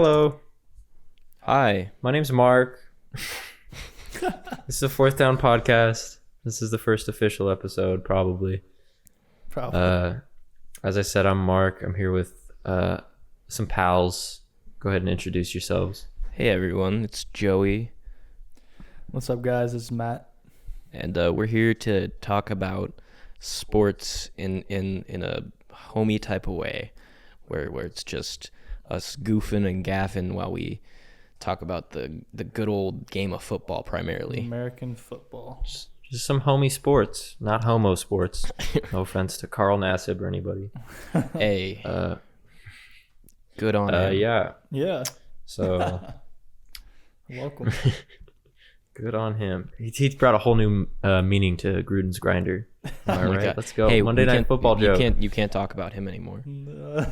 Hello. Hi. My name's Mark. This is a Fourth Down podcast. This is the first official episode, probably. As I said, I'm Mark. I'm here with some pals. Go ahead and introduce yourselves. Hey everyone, it's Joey. What's up, guys? It's Matt. And we're here to talk about sports in a homey type of way, where it's just us goofing and gaffing while we talk about the good old game of football primarily. American football. Just some homey sports, not homo sports. No offense to Carl Nassib or anybody. Hey, good on him. Yeah. So, Welcome. good on him. He brought a whole new meaning to Gruden's grinder. All right, God. let's go. Hey, Monday Night Football joke. You can't talk about him anymore.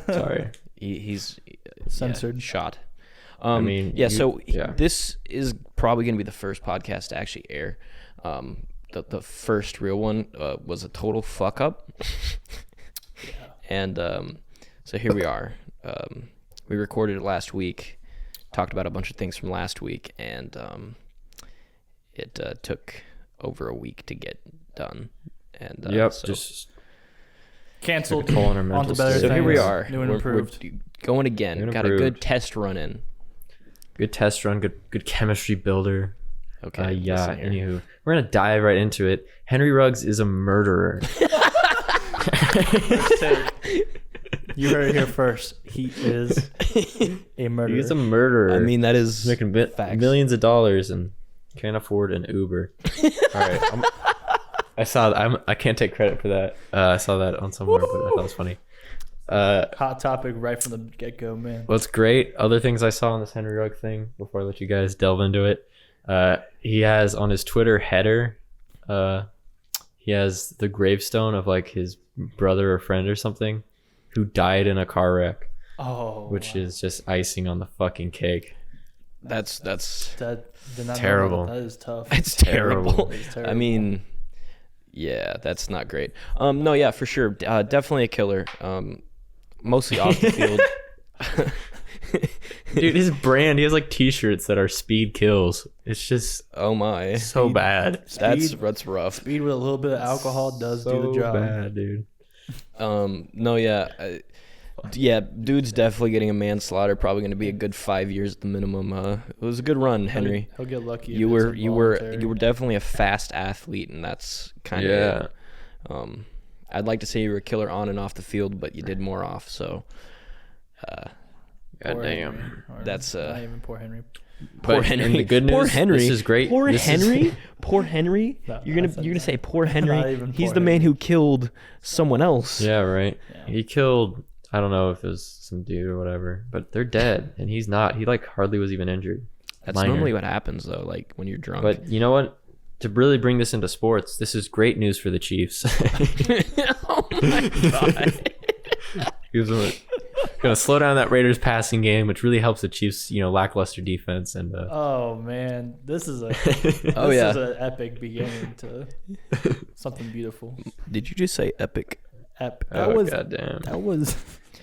Sorry. He's Censored. shot. Yeah. This is probably going to be the first podcast to actually air. The first real one was a total fuck up. And so here we are. We recorded it last week, talked about a bunch of things from last week, and it took over a week to get done. And just Canceled. toll on our mental On to better state. so here we things. are. New and improved. We're going again. New and Got a improved. good test run in. Good test run, good chemistry builder. Okay. listen here. Anywho, we're gonna dive right into it. Henry Ruggs is a murderer. You heard it here first. He is a murderer. He's a murderer. I mean, that is making facts. millions of dollars and can't afford an Uber. All right, I can't take credit for that. I saw that on somewhere, but I thought it was funny. Hot topic right from the get-go, man. What's great, other things I saw on this Henry Ruggs thing before I let you guys delve into it. He has on his Twitter header, he has the gravestone of like his brother or friend or something who died in a car wreck, which is just icing on the fucking cake. That's That did not know Terrible. That is tough. it's terrible. It's terrible. I mean, yeah, that's not great. No, yeah, for sure. Definitely a killer. Mostly off the field. Dude, his brand, he has like t-shirts that are speed kills. It's just Oh my. so bad. That's rough. Speed with a little bit of alcohol does do the job. Bad, dude. No, yeah. Yeah, dude's definitely getting a manslaughter. Probably going to be a good 5 years at the minimum. It was a good run, Henry. He'll get lucky. if You it's were involuntary. definitely a fast athlete, and that's kind of it. I'd like to say you were a killer on and off the field, but you did more off. So, Poor Goddamn. Henry. Or That's, not even poor Henry. poor But Henry. in the good news, Poor Henry. this is great. Poor This is- Henry. Poor Henry. No, You're I said gonna that. say poor Not Henry. even He's poor the man Henry. who killed someone else. Yeah, right. Yeah. He killed, I don't know if it was some dude or whatever, but they're dead and he's not. He like hardly was even injured. That's Minor. normally what happens though. Like when you're drunk. But you know what? To really bring this into sports, this is great news for the Chiefs. Oh my god. Gives them gonna slow down that Raiders passing game, which really helps the Chiefs, lackluster defense and Oh man, this is a Oh, this yeah. is an epic beginning to something beautiful. Did you just say epic? Epic. goddamn. That was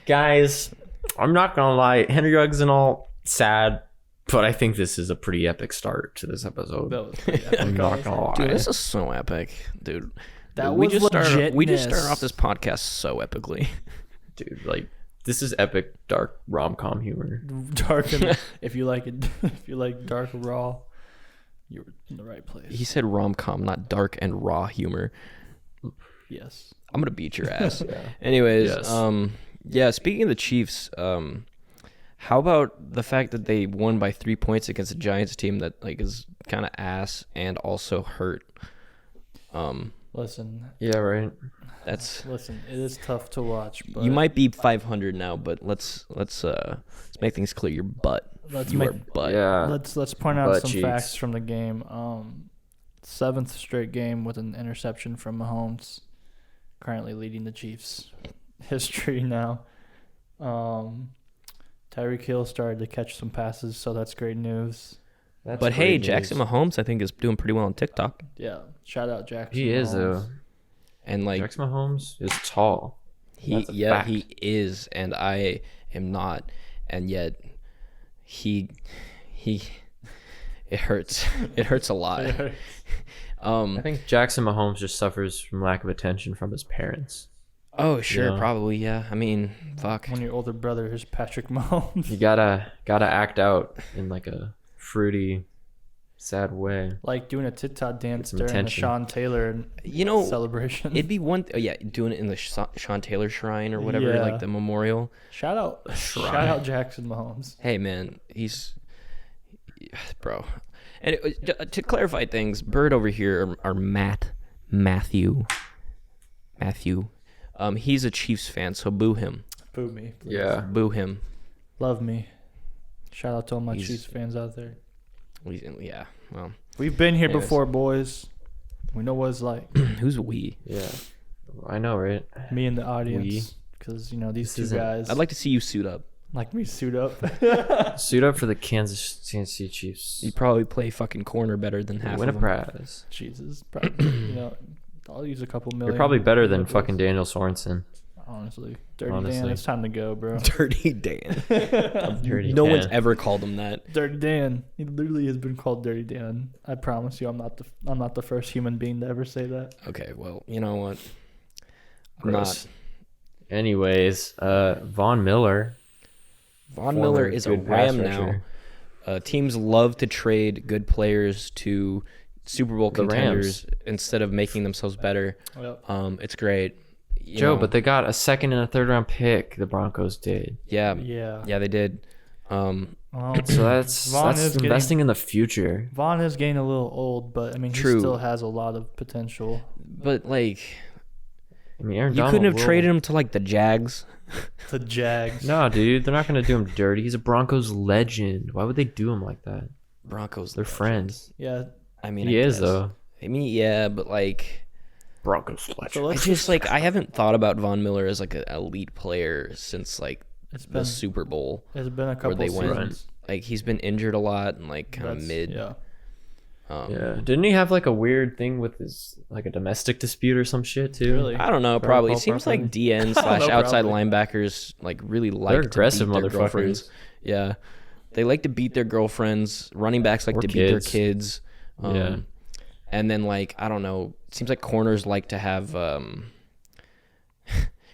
Guys, I'm not gonna lie, Henry Ruggs and all sad, but I think this is a pretty epic start to this episode. that was pretty epic, I'm not gonna lie. Dude, this is so epic, dude. That we was just start legitness. off this podcast so epically. Dude, like this is epic dark rom-com humor. dark. And, if you like it, if you like dark raw, you're in the right place. He said rom-com, not dark and raw humor. Yes. I'm gonna beat your ass. Anyways, Yes. yeah. Speaking of the Chiefs, how about the fact that they won by 3 points against a Giants team that like is kind of ass and also hurt? Listen, Yeah, right. That's listen. It is tough to watch. But you might be 500 now, but let's make things clear. Your butt. Let's You make- are butt. Yeah. Let's point out Butt some cheeks. facts from the game. 7th straight game with an interception from Mahomes, currently leading the Chiefs history now. Tyreek Hill started to catch some passes, so that's great news. That's But hey, great news. Jackson Mahomes, I think, is doing pretty well on TikTok. Yeah, shout out Jackson. He is Mahomes. though. And like Jackson Mahomes is tall. That's a fact. he is, and I am not, and yet he it hurts. It hurts a lot. I think Jackson Mahomes just suffers from lack of attention from his parents. Oh, sure, Yeah. probably, yeah. I mean, fuck. When your older brother is Patrick Mahomes. You gotta act out in like a fruity, sad way. Like doing a TikTok dance some during the attention. Sean Taylor celebration. It'd be one doing it in the Sean Taylor shrine or whatever, Yeah. like the memorial. Shout out Jackson Mahomes. Hey, man, bro. And to clarify things, Byrd over here are Matthew. He's a Chiefs fan, so boo him. Boo me. Please. Yeah. Boo him. Love me. Shout out to all my Chiefs fans out there. Yeah, well. We've been here Anyways. before, boys. We know what it's like. Who's we? Yeah. I know, right? Me and the audience. Because, these two guys I'd like to see you suit up. like me suit up. Suit up for the Kansas City Chiefs. You'd probably play fucking corner better than half Win a of them. prize. Jesus. Probably, I'll use a couple million. You're probably better than Nipples. fucking Daniel Sorensen. Honestly. Dirty Dan, it's time to go, bro. Dirty Dan. Dirty No Dan. one's ever called him that. Dirty Dan. He literally has been called Dirty Dan. I promise you, I'm not the first human being to ever say that. Okay, well, you know what? I'm Gross. Anyways, Von Miller. Von former Miller is a good pass Ram now. rusher. Teams love to trade good players to Super Bowl The contenders instead of making themselves better. Yep. It's great. But they got a second and a third round pick. The Broncos did. Yeah, they did. Well, So that's Von is investing in the future. Vaughn is getting a little old, but I mean, True. he still has a lot of potential. But like, I mean, Aaron you Donald couldn't have will- traded him to like the Jags. The Jags. No, dude, they're not gonna do him dirty. He's a Broncos legend. Why would they do him like that? Broncos. They're friends. Yeah. I mean, He I is guess. though. I mean, yeah, but like, Broncos legend. So I let's just like I haven't thought about Von Miller as like an elite player since like It's the been Super Bowl. it's been a couple they went. seasons. Like he's been injured a lot and like kind of That's- mid. Yeah. Yeah, didn't he have like a weird thing with his like a domestic dispute or some shit too? Really? I don't know. If I Probably it recall seems like properly. DN slash know, outside probably. linebackers like really like to aggressive beat their motherfuckers. girlfriends. Yeah, they like to beat their girlfriends. Running backs like Or to beat their kids. kids. Yeah. And then like I don't know. It seems like corners like to have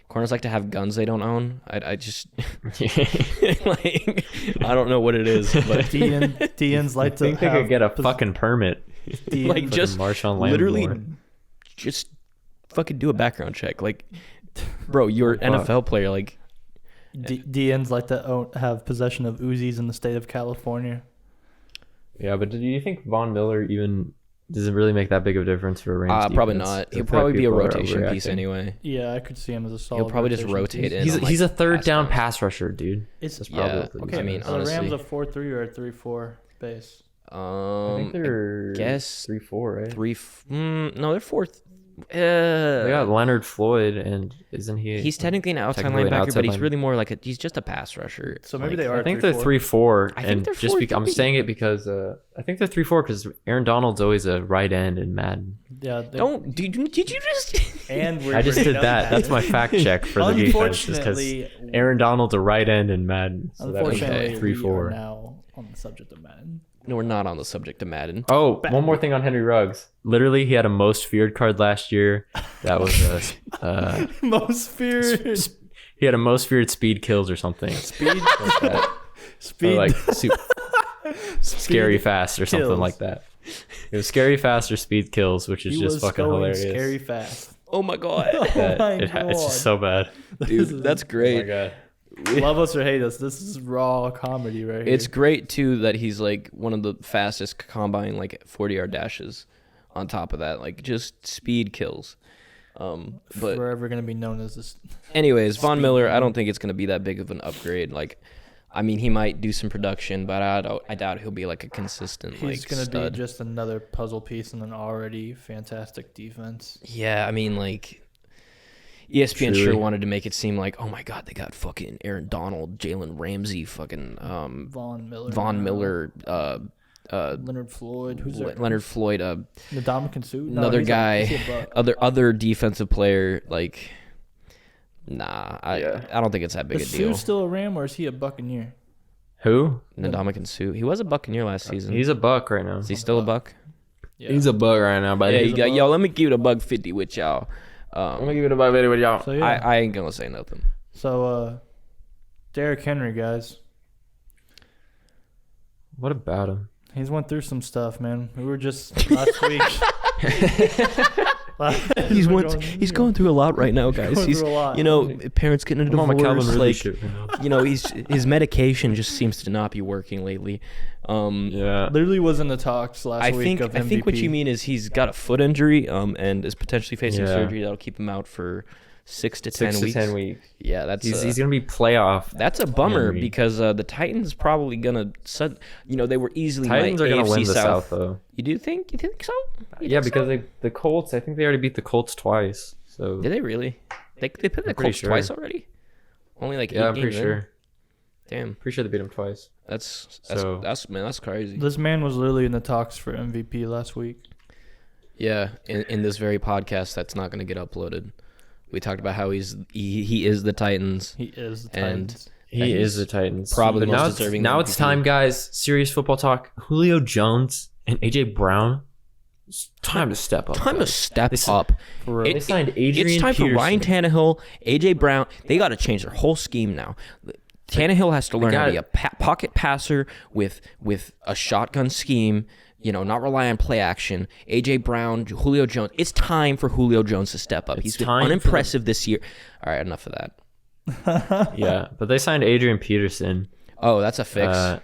corners like to have guns they don't own. I just like I don't know what it is, but DNs like I to think they have could get a fucking permit. like DN, just Marshawn literally Lattimore. just fucking do a background check. Like, bro, you're an Fuck. NFL player. Like, DNs like to have possession of Uzis in the state of California. Yeah, but do you think Von Miller even does it really make that big of a difference for a Rams probably defense? not. I He'll feel probably like be a people are rotation piece overreacting. anyway. Yeah, I could see him as a solid. He'll probably just rotation rotate piece. in. He's on, a like, third pass down downs. pass rusher, dude. It's That's Yeah, probably what okay. he's I mean, doing. Are the Rams honestly. a 4-3 or a 3-4 base? I think they're guess 3-4, right? no, they're fourth. They got Leonard Floyd, and isn't he? He's technically an outside technically an linebacker, outside but he's line- really more like he's just a pass rusher. So maybe Like, they are. I think they're 3-4. 3-4, I think and they're just I'm 4-3. saying it because I think they're 3-4 because Aaron Donald's always a right end in Madden. Yeah. Did you just? And we're I just bringing did up that. Madden. That's my fact check for the defense, just because Unfortunately, Aaron Donald's a right end in Madden. So that was unfortunately, we are 3-4. now on the subject of Madden. No, we're not on the subject of Madden. Oh, one more thing on Henry Ruggs. Literally, he had a most feared card last year. That was Most feared he had a most feared speed kills or something. speed. Like that. Or Speed. like scary fast or something kills. like that. It was scary fast or speed kills, which is He just was fucking going hilarious. scary fast. Oh my god, That my it's God. just so bad. dude, that's Oh my great. god. Love us or hate us, this is raw comedy right here. It's great too that he's like one of the fastest combine like 40-yard dashes. On top of that, like just speed kills. But forever gonna be known as this. anyways, Von Speed Miller, I king. don't think it's gonna be that big of an upgrade. Like, I mean, he might do some production, but I doubt he'll be like a consistent He's like gonna stud. be just another puzzle piece in an already fantastic defense. Yeah, I mean, like ESPN Truly. sure wanted to make it seem like, oh my god, they got fucking Aaron Donald, Jalen Ramsey, fucking Von Miller. Von now. Miller, Leonard Floyd. Who's there? Leonard Floyd, Ndamukong Suh? No, another he's guy, he's a buck. other defensive player. Like, nah, I don't think it's that big Is a deal. Suh still a Ram or is he a Buccaneer? Who? Ndamukong Suh. He was a Buccaneer last season. He's a Buck right now. Is he still a Buck? Yeah. He's a Buck right now, buddy. Yeah, you got, yo, let me give it a $1.50 with y'all. I'm gonna give it a Buck with y'all. So, yeah. I ain't gonna say nothing. So, Derrick Henry, guys. What about him? He's went through some stuff, man. We were just last week. He's going through a lot right now, guys. Going He's through a lot. you know, parents getting a I'm on my Calvin divorce. Ridley Like, shit right now. you know, his medication just seems to not be working lately. Yeah. Literally was in the talks last week of MVP. I think what you mean is he's got a foot injury, and is potentially facing Yeah. surgery that'll keep him out for 6 to 10 weeks. 10 weeks. Yeah, that's He's gonna be playoff. that's a bummer Henry. because the Titans probably gonna they were easily Titans my are gonna AFC win the South though. You do think? You think so? You Yeah, think so? because the Colts. I think they already beat the Colts twice. So Did they really? They put the I'm pretty Colts sure. twice already. Only like 8 yeah, I'm games pretty in? sure. Damn, Pretty sure they beat him twice. that's So- that's crazy. This man was literally in the talks for MVP last week. Yeah, in this very podcast that's not going to get uploaded, we talked about how he is the Titans. He is the And Titans. He is the Titans. probably But the most now deserving Now MVP. it's time, guys. Serious football talk. Julio Jones and AJ Brown. It's time to step up. Time to guys. step They- up. For real. They signed Adrian It's time Peterson. for Ryan Tannehill, AJ Brown. They got to change their whole scheme now. Tannehill has to learn how to be a pocket passer with a shotgun scheme. You know, not rely on play action. AJ Brown, Julio Jones. It's time for Julio Jones to step up. He's been time for unimpressive this year. All right, enough of that. Yeah, but they signed Adrian Peterson. Oh, that's a fix.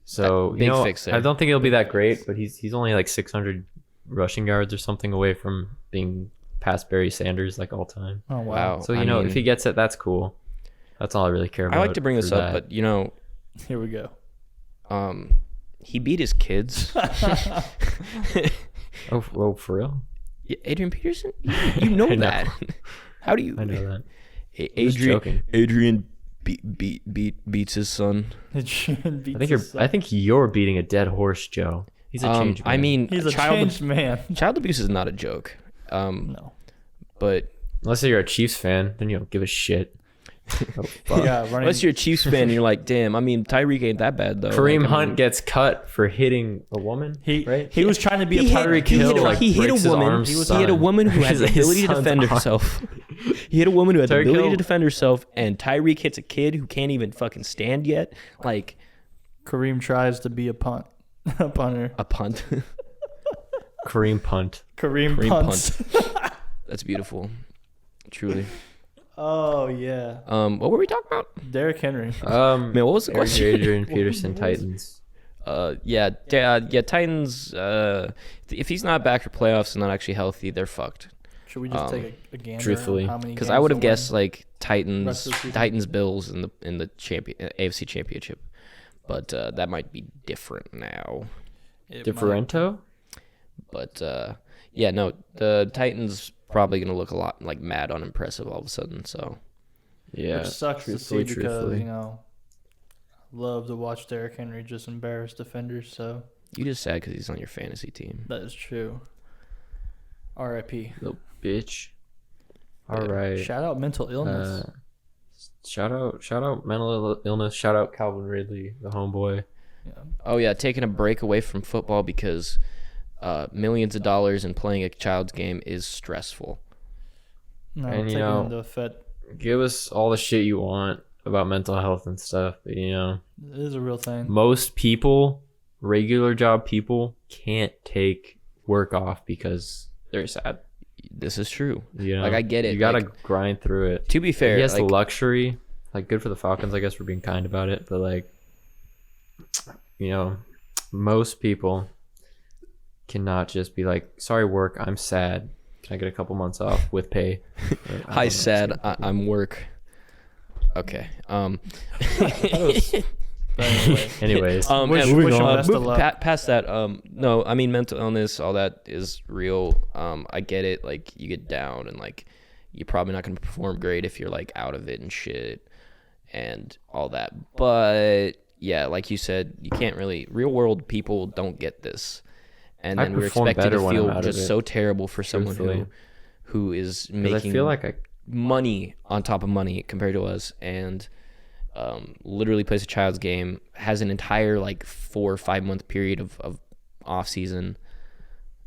So Big fix there. I don't think it'll be that great, but he's only like 600 rushing yards or something away from being past Barry Sanders like all time. Oh, wow. wow. So I if mean, he gets it, that's cool. That's all I really care about. I like to bring this for up, that. but you know, Here we go. he beat his kids. oh, for real? Yeah, Adrian Peterson, you know I know. that. How do you? I know that. Adrian joking. Adrian beats his son. It shouldn't be. I think you're beating a dead horse, Joe. He's a change man. I mean, He's a changed man. child abuse is not a joke. No. But unless you're a Chiefs fan, then you don't give a shit. Oh, fuck. Yeah, running. unless you're a Chiefs fan and you're like, damn, I mean, Tyreek ain't that bad though. Kareem Like, I Hunt mean, gets cut for hitting a woman. He was trying to be he a hit, Tyreek he Hill. hit, like, he hit breaks a his woman. arm's He son. hit a woman who had the His ability to son's defend arm. herself. He hit a woman who had the Tyreek ability Hill- to defend herself, and Tyreek hits a kid who can't even fucking stand yet. Like Kareem tries to be a punter. a punt. Kareem punt. Kareem punts. That's beautiful. Truly. Oh yeah. What were we talking about? Derrick Henry. Man, what was the question? Adrian Peterson, Titans. Titans. If he's not back for playoffs and not actually healthy, they're fucked. Should we just take a gander? truthfully, Because I would have guessed like Rest of the season. Titans, Bills in the AFC Championship, but that might be different now. Differento? But yeah, no, the Titans probably gonna look a lot like mad unimpressive all of a sudden. So Yeah. Which sucks to see truthfully, because truthfully. I love to watch Derrick Henry just embarrass defenders. So you just sad because he's on your fantasy team. that is true. R.I.P. Little bitch. All Yeah. right. Shout out mental illness. Shout out mental illness. Shout out Calvin Ridley, the homeboy. Yeah. Oh yeah, taking a break away from football because millions of dollars and playing a child's game is stressful. No, And, you taking know, into effect, Give us all the shit you want about mental health and stuff, but it is a real thing. most people, regular job people, can't take work off because they're sad. This is true. You know, Like, I get it, You gotta like- grind through it. To be fair, He has like, the luxury. Like, good for the Falcons, I guess, for being kind about it. But like, most people cannot just be like, "Sorry, work. I'm sad. Can I get a couple months off with pay?" I hi, don't know. sad. I'm work. Okay. But anyway, Anyways, Wish- and wish him best of luck. past that, no, I mean mental illness, all that is real. I get it. Like you get down and like you're probably not gonna perform great if you're like out of it and shit and all that. But yeah, like you said, you can't really. Real world people don't get this, and I then we're perform expected to better when I'm feel out of just it, so terrible for someone truthfully. who is 'cause making I feel like money on top of money compared to us, and literally plays a child's game, has an entire like 4 or 5 month period of off season.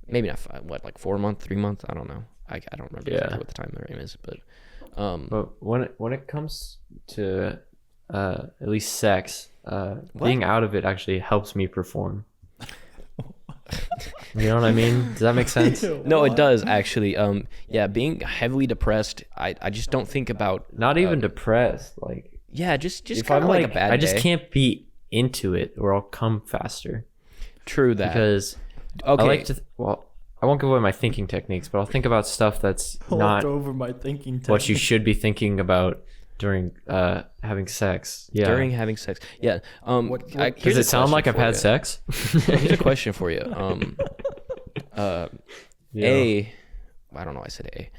Maybe not 5, what, like 4 month, 3 month? I don't know. I don't remember exactly what the time frame is, but when it comes to at least sex, being out of it actually helps me perform. You know what I mean? Does that make sense? No, it does actually. Being heavily depressed, I just don't think about not even depressed. Like just if kind I'm of like like a bad I just day. can't be into it, or I'll come faster. True that. Because Okay. I like to. I won't give away my thinking techniques, but I'll think about stuff that's not over my thinking. what you should be thinking about during having sex. Yeah. During having sex. Yeah. Does it sound like I've had sex? Here's a question for you. I don't know. I said A.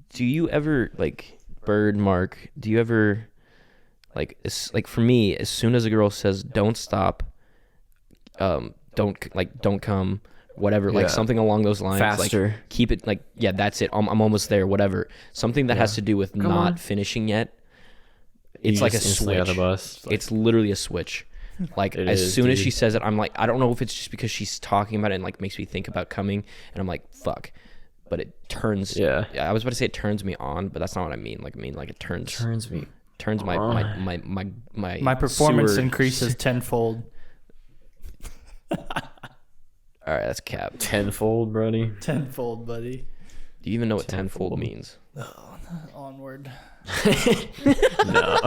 Do you ever like Byrd, Mark? Do you ever like for me? As soon as a girl says "don't stop," don't come, whatever, like something along those lines, faster, like keep it, like that's it. I'm almost there. Whatever. Something that has to do with not finishing yet. It's like a switch. On the bus. It's literally a switch. Like as soon as she says it, I'm like, I don't know if it's just because she's talking about it and like makes me think about coming, and I'm like, fuck. But it turns. Yeah. I was about to say it turns me on, but that's not what I mean. Like it turns me. Turns my performance sewer. increases tenfold. All right, that's cap. Tenfold, buddy. Tenfold, buddy. Do you even know what tenfold means? Onward. No.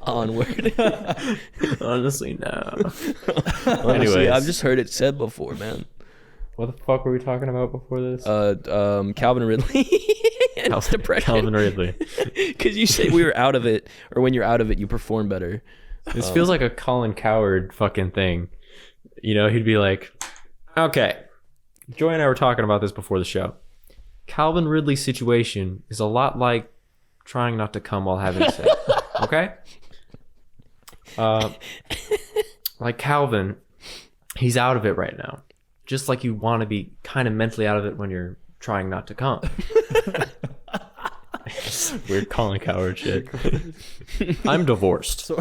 Onward. Honestly, no. Honestly, Anyways, I've just heard it said before, man. what the fuck were we talking about before this? Calvin Ridley. And his depression. Calvin Ridley. Because you say we were out of it, or when you're out of it, you perform better. This feels like a Colin Coward fucking thing. You know, he'd be like, okay, Joy and I were talking about this before the show. Calvin Ridley's situation is a lot like trying not to come while having sex. Okay? Like Calvin, he's out of it right now. Just like you want to be kind of mentally out of it when you're trying not to come. Weird Colin Coward shit. I'm divorced.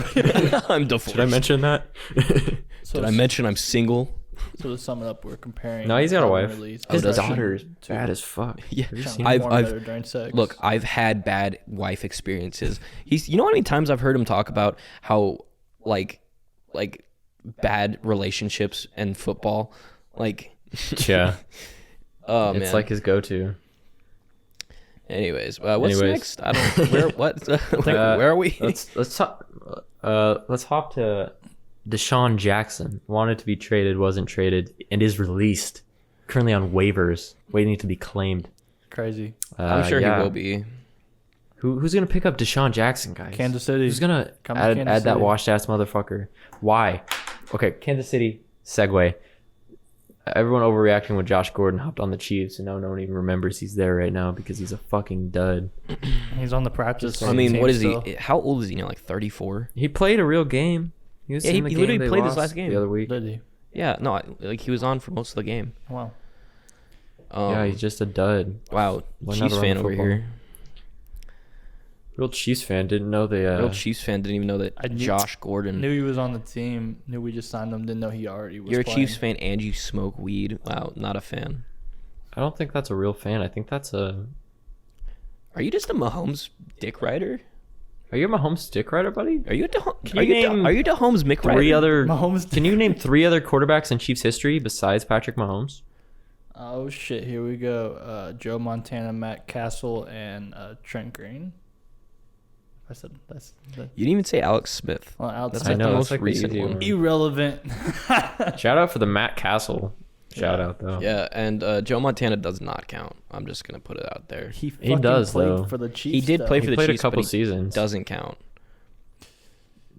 I'm divorced. Did I mention that? Did I mention I'm single? So to sum it up, we're comparing. No, he's got a wife. His does he? Daughter's bad as fuck. Yeah, I've during sex. Look, I've had bad wife experiences. You know how many times I've heard him talk about how like bad relationships and football, like Yeah. Oh It's man, like his go-to. Anyways, what's next? I don't. Where are we? Let's hop to Desean Jackson. Wanted to be traded, wasn't traded, and is released. Currently on waivers, waiting to be claimed. Crazy. I'm sure he will be. Who's gonna pick up Desean Jackson, guys? Kansas City. Who's gonna add that washed ass motherfucker? Why? Okay, Kansas City. Segue. Everyone overreacting when Josh Gordon hopped on the Chiefs, and now no one even remembers he's there right now because he's a fucking dud. He's on the practice. I mean, what is still. he? How old is he now? Like 34? He played a real game. He was in the game literally they played his lost last game the other week. Did he? Yeah, no, like he was on for most of the game. Wow. Yeah, he's just a dud. Wow, Learn how to Chiefs run fan over football. here. Real Chiefs fan didn't know they. Real Chiefs fan didn't even know that Josh Gordon. Knew he was on the team. Knew we just signed him. Didn't know he already was. You're a playing. Chiefs fan and you smoke weed. Wow, not a fan. I don't think that's a real fan. I think that's a. Are you just a Mahomes dick rider? Are you a Mahomes dick rider, buddy? Are you a Can you name are you a Mahomes Mick rider? Three other. Mahomes. Can you name 3 other quarterbacks in Chiefs history besides Patrick Mahomes? Oh shit! Here we go. Joe Montana, Matt Castle, and Trent Green. I said that's. You didn't even say Alex Smith. Well, Alex That's Smith, like the know, most that's like the recent easy one. one. irrelevant. Shout out for the Matt Castle. Shout out though. Yeah, and Joe Montana does not count. I'm just gonna put it out there. He does, played though. for the Chiefs. He did play He for the played Chiefs, a couple but he seasons. doesn't count.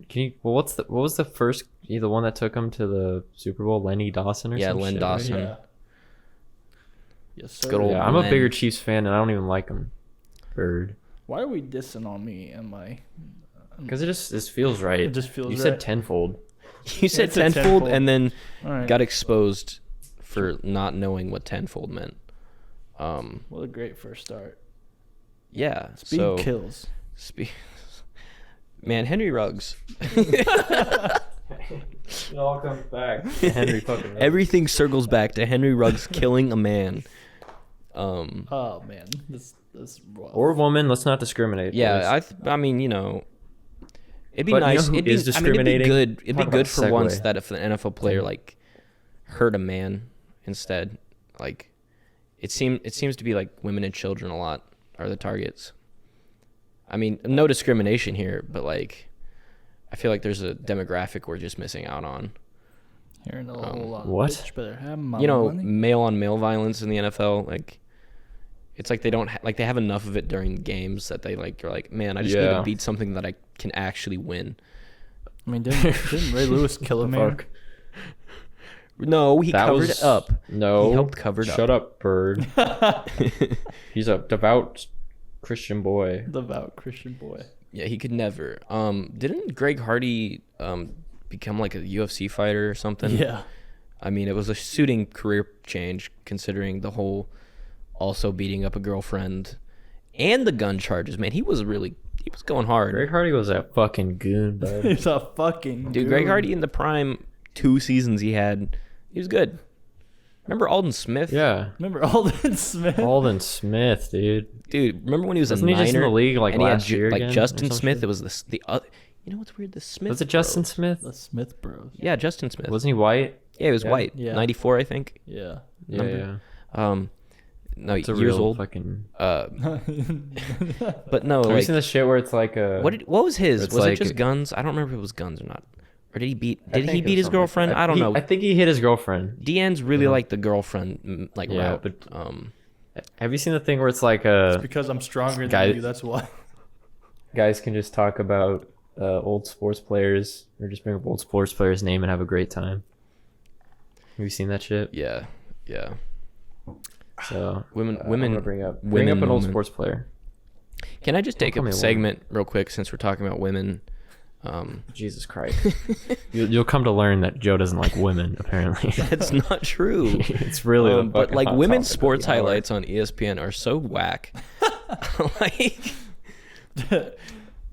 Can you? Well, what was the first? The one that took him to the Super Bowl, Lenny Dawson or something? Len shit, Dawson. Right? Yeah. Yes, sir. Good old Yeah, I'm a Len. bigger Chiefs fan, and I don't even like him. Byrd. Why are we dissing on me and my? Because it feels right. It just feels You right. said tenfold. You said It's a tenfold, tenfold. and then All right. got exposed for not knowing what tenfold meant. What a great first start. Yeah. Speed kills. Man, Henry Ruggs. It all comes back to Henry fucking Ruggs. Everything circles back to Henry Ruggs killing a man. Oh man, this rough. Or woman. Let's not discriminate. Yeah, please. I mean, you know, it'd be But you know nice. who it'd be, is discriminating? It'd be Talk good about for once segue. that if an NFL player like hurt a man instead, like it seems to be like women and children a lot are the targets. I mean, no discrimination here, but like I feel like there's a demographic we're just missing out on. Hearing a whole lot. what? Bitch better have my You know, money. male on male violence in the NFL, like it's like they don't they have enough of it during games that they like are like, man, I just need Yeah. to beat something that I can actually win. I mean, didn't Ray Lewis kill a man? Fuck. No, he That covered was- it up. No. He helped cover it Shut up. up, Byrd. He's a devout Christian boy. Devout Christian boy. Yeah, he could never. Didn't Greg Hardy become like a UFC fighter or something? Yeah. I mean, it was a suiting career change considering the whole also beating up a girlfriend and the gun charges. Man, he was going hard. Greg Hardy was a fucking goon, bud. He's a fucking Dude, Greg goon. Hardy in the prime 2 seasons he was good. Remember Alden Smith? Yeah. Remember Alden Smith? Alden Smith, dude. Dude, remember when he was Wasn't a he just in Niner? the league like and he had last year like again or Justin some Smith. shit? It was the other. You know what's weird? The Smith. Was it Justin bros. Smith? The Smith Bros. Yeah, Justin Smith. Wasn't he white? Yeah, he was Yeah. white. Yeah. 94, I think. Yeah. Yeah, Number. yeah. No, It's a years real old. fucking. But no, Have you like seen the shit where it's like a? what was his? It's Was it like- just guns? I don't remember if it was guns or not. Or did he beat? I Did he think it beat was his something like girlfriend? that. I don't know. I think he hit his girlfriend. Deanne's really Yeah. like the girlfriend like Yeah, route. but- Have you seen the thing where it's like a Because I'm stronger Guy- than you, that's why. guys can just talk about old sports players or just bring up old sports players' name and have a great time? Have you seen that shit? yeah. So Women. I'm gonna bring up an old moment. sports player. Can I just take call me a a woman. segment real quick since we're talking about women? Jesus Christ! You'll come to learn that Joe doesn't like women. Apparently, That's not true. it's really the But fucking like hot women's topic of sports the hour. highlights on ESPN are so whack. Like,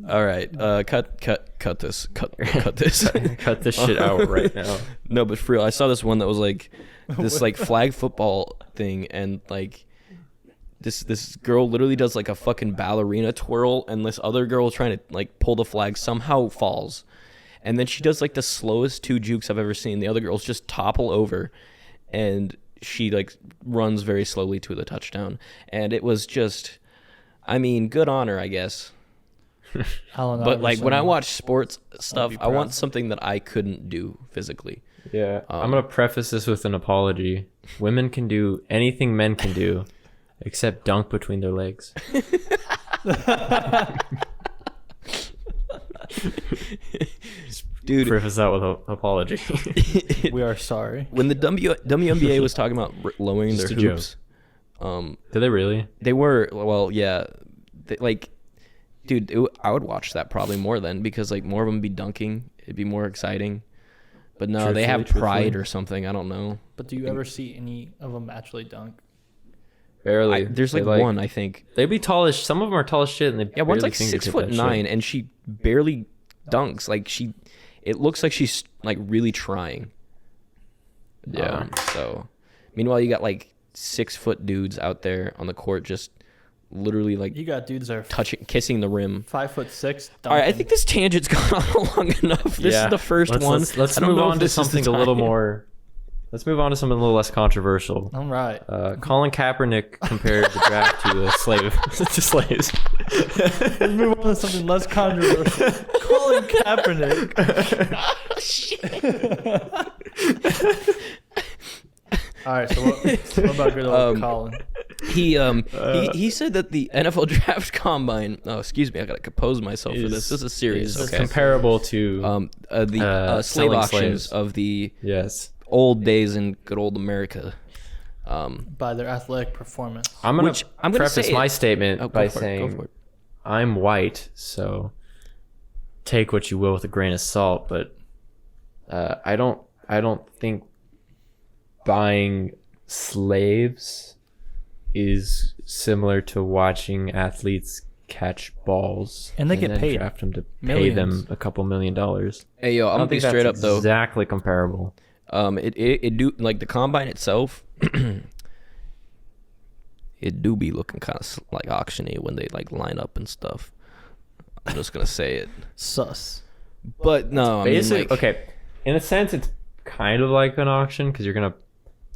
all right, cut this, cut this. Cut this shit out right now. No, but for real, I saw this one that was like this like flag football thing, and like this girl literally does like a fucking ballerina twirl, and this other girl trying to like pull the flag somehow falls, and then she does like the slowest 2 jukes I've ever seen. The other girls just topple over, and she like runs very slowly to the touchdown, and it was just, I mean, good on her, I guess. But like when I watch sports stuff, be I want proud. something that I couldn't do physically. Yeah, I'm gonna preface this with an apology. Women can do anything men can do, except dunk between their legs. Dude, Preface that with an apology. we are sorry. when the WNBA was talking about lowering their Just a joke. hoops, Did they really? they were, well, yeah, like, dude, I would watch that probably more then, because like more of them be dunking, it'd be more exciting. But no, they have Truthfully. pride or something. I don't know. But do you ever see any of them actually dunk? Barely. There's They, like one, I think. They'd be tall as. Some of them are tall as shit, and they Yeah, one's barely like fingertip 6'9", that shit. and she barely dunks. Like it looks like she's like really trying. Yeah. So, meanwhile, you got like 6 foot dudes out there on the court, just literally like You got dudes that are kissing the rim. 5'6". All right, I think this tangent's gone on long enough. This is the 1st one. Let's I don't move know if on to this is the something a little time. more. Let's move on to something a little less controversial. All right. Colin Kaepernick compared the draft to a slave to slaves. Let's move on to something less controversial. Colin Kaepernick. All right. So what about good old Colin? He said that the NFL draft combine. Oh, excuse me, I gotta compose myself for this. This is serious. Is Okay. comparable to The slave selling auctions slaves. of the yes. old days in good old America. By their athletic performance. I'm gonna preface preface my statement Oh, by go for it, saying go for it. I'm white, so take what you will with a grain of salt. But I don't think buying slaves is similar to watching athletes catch balls, And they get then paid draft them to millions. pay them a couple $1 million. Hey yo, I'm I gonna don't be think straight that's up though. exactly comparable. It do like the combine itself. It do be looking kind of like auctiony when they like line up and stuff. I'm just gonna say it. Sus. But no, I mean, Basically, like, okay. In a sense, it's kind of like an auction because you're gonna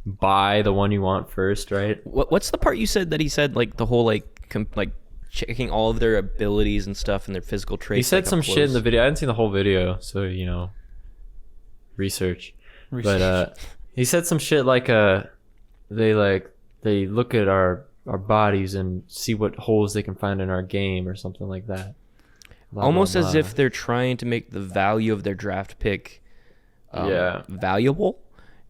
buy the one you want first, right? what's the part you said that he said like the whole like like checking all of their abilities and stuff and their physical traits? He said like, some up shit in close? the video. I didn't see the whole video, so research. But he said some shit like they look at our bodies and see what holes they can find in our game or something like that. Blah, Almost blah, as blah. if they're trying to make the value of their draft pick valuable.